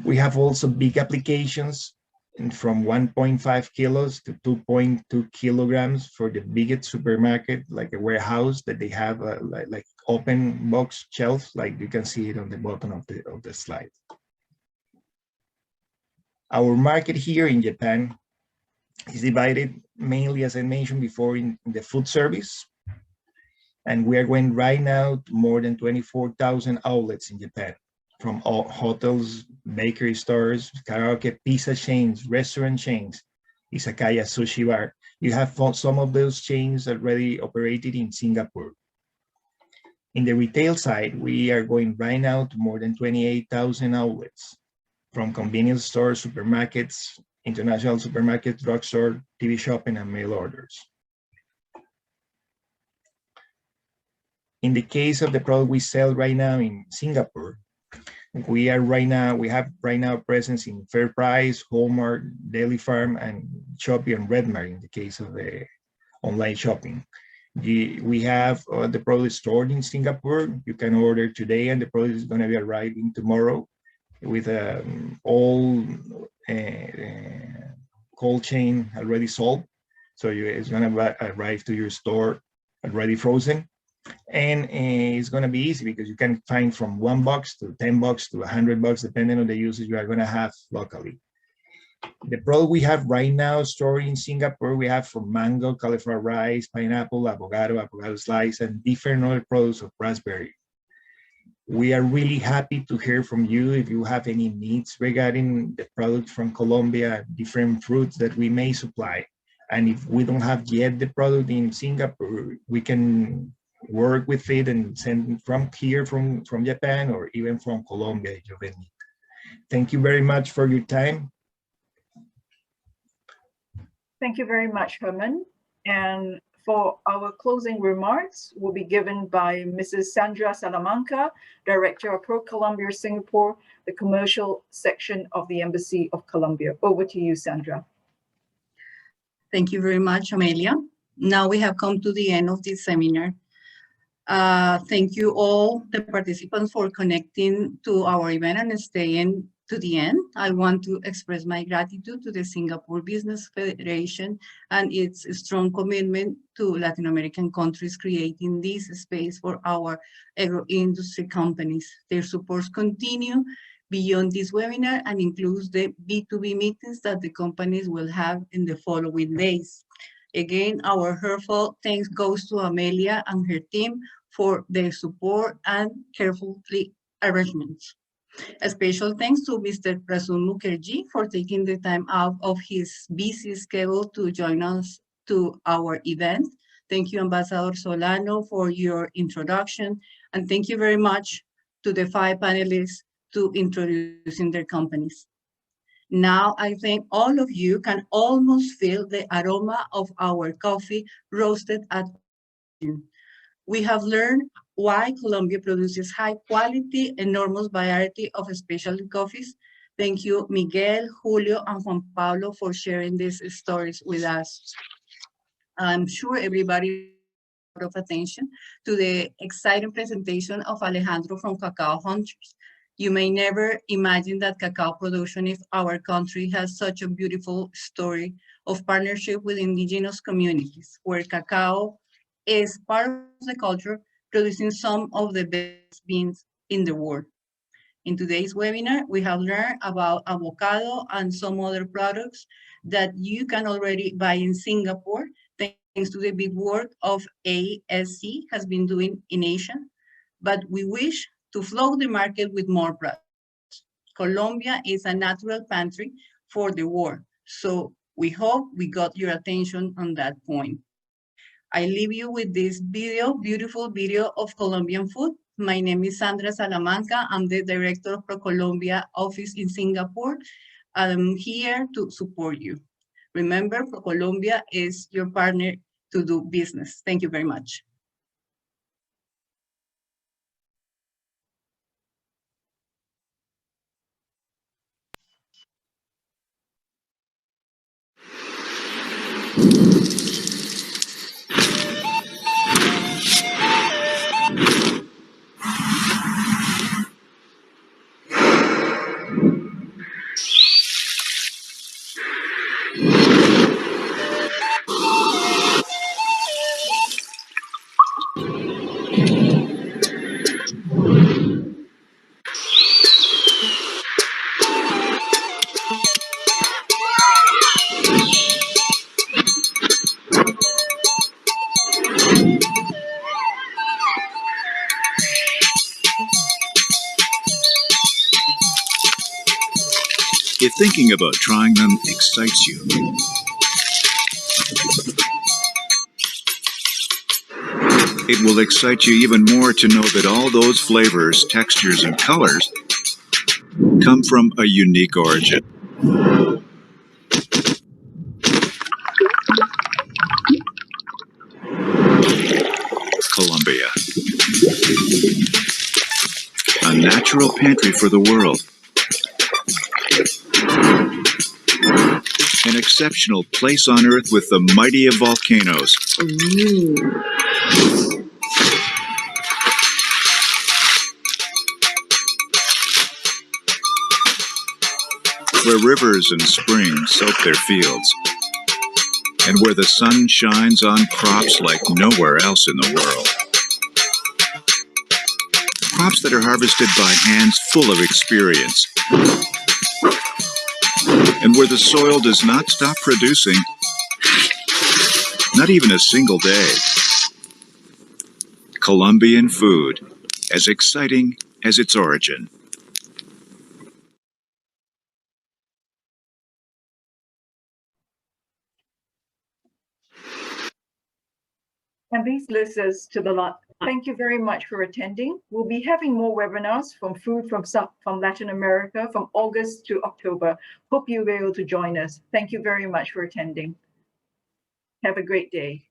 We have also big applications, and from 1.5 kilos to 2.2 kilograms for the biggest supermarket, like a warehouse that they have like open box shelves, like you can see it on the bottom of the slide. Our market here in Japan is divided mainly, as I mentioned before, in the food service. And we are going right now to more than 24,000 outlets in Japan, from all hotels, bakery stores, karaoke, pizza chains, restaurant chains, izakaya, sushi bar. You have some of those chains already operated in Singapore. In the retail side, we are going right now to more than 28,000 outlets, from convenience stores, supermarkets, international supermarkets, drugstore, TV shopping, and mail orders. In the case of the product we sell right now in Singapore, we have right now presence in Fair Price, Walmart, Dairy Farm, and Shopee and Redmart in the case of the online shopping. We have the product stored in Singapore. You can order today, and the product is going to be arriving tomorrow with all cold chain already sold. So it's going to arrive to your store already frozen. And it's going to be easy because you can find from $1 to $10 to $100, depending on the usage you are going to have locally. The product we have right now stored in Singapore, we have from mango, cauliflower rice, pineapple, avocado slice, and different other products of raspberry. We are really happy to hear from you if you have any needs regarding the product from Colombia, different fruits that we may supply. And if we don't have yet the product in Singapore, we can work with it and send from here, from Japan, or even from Colombia if you have any. Thank you very much for your time. Thank you very much, Herman. And for our closing remarks will be given by Mrs. Sandra Salamanca, Director of Pro-Colombia Singapore, the commercial section of the Embassy of Colombia. Over to you, Sandra. Thank you very much, Amelia. Now we have come to the end of this seminar. Thank you all the participants for connecting to our event and staying to the end, I want to express my gratitude to the Singapore Business Federation and its strong commitment to Latin American countries creating this space for our agro-industry companies. Their supports continue beyond this webinar and includes the B2B meetings that the companies will have in the following days. Again, our heartfelt thanks goes to Amelia and her team for their support and carefully arrangements. A special thanks to Mr. Prasun Mukherjee for taking the time out of his busy schedule to join us to our event. Thank you, Ambassador Solano, for your introduction. And thank you very much to the 5 panelists to introducing their companies. Now, I think all of you can almost feel the aroma of our coffee roasted at origin. We have learned why Colombia produces high quality, enormous variety of specialty coffees. Thank you, Miguel, Julio, and Juan Paolo for sharing these stories with us. I'm sure everybody of attention to the exciting presentation of Alejandro from Cacao Hunters. You may never imagine that cacao production in our country has such a beautiful story of partnership with indigenous communities, where cacao is part of the culture, producing some of the best beans in the world. In today's webinar, we have learned about avocado and some other products that you can already buy in Singapore, thanks to the big work of ASC has been doing in Asia, but we wish to flood the market with more products. Colombia is a natural pantry for the world, so we hope we got your attention on that point. I leave you with this video, beautiful video of Colombian food. My name is Sandra Salamanca. I'm the director of ProColombia office in Singapore. I'm here to support you. Remember, ProColombia is your partner to do business. Thank you very much. If thinking about trying them excites you, it will excite you even more to know that all those flavors, textures, and colors come from a unique origin. Colombia. A natural pantry for the world. An exceptional place on earth with the mighty of volcanoes. Where rivers and springs soak their fields. And where the sun shines on crops like nowhere else in the world. Crops that are harvested by hands full of experience. And where the soil does not stop producing, not even a single day. Colombian food, as exciting as its origin. And these listeners to the lot, thank you very much for attending. We'll be having more webinars from food from Latin America from August to October. Hope you'll be able to join us. Thank you very much for attending. Have a great day.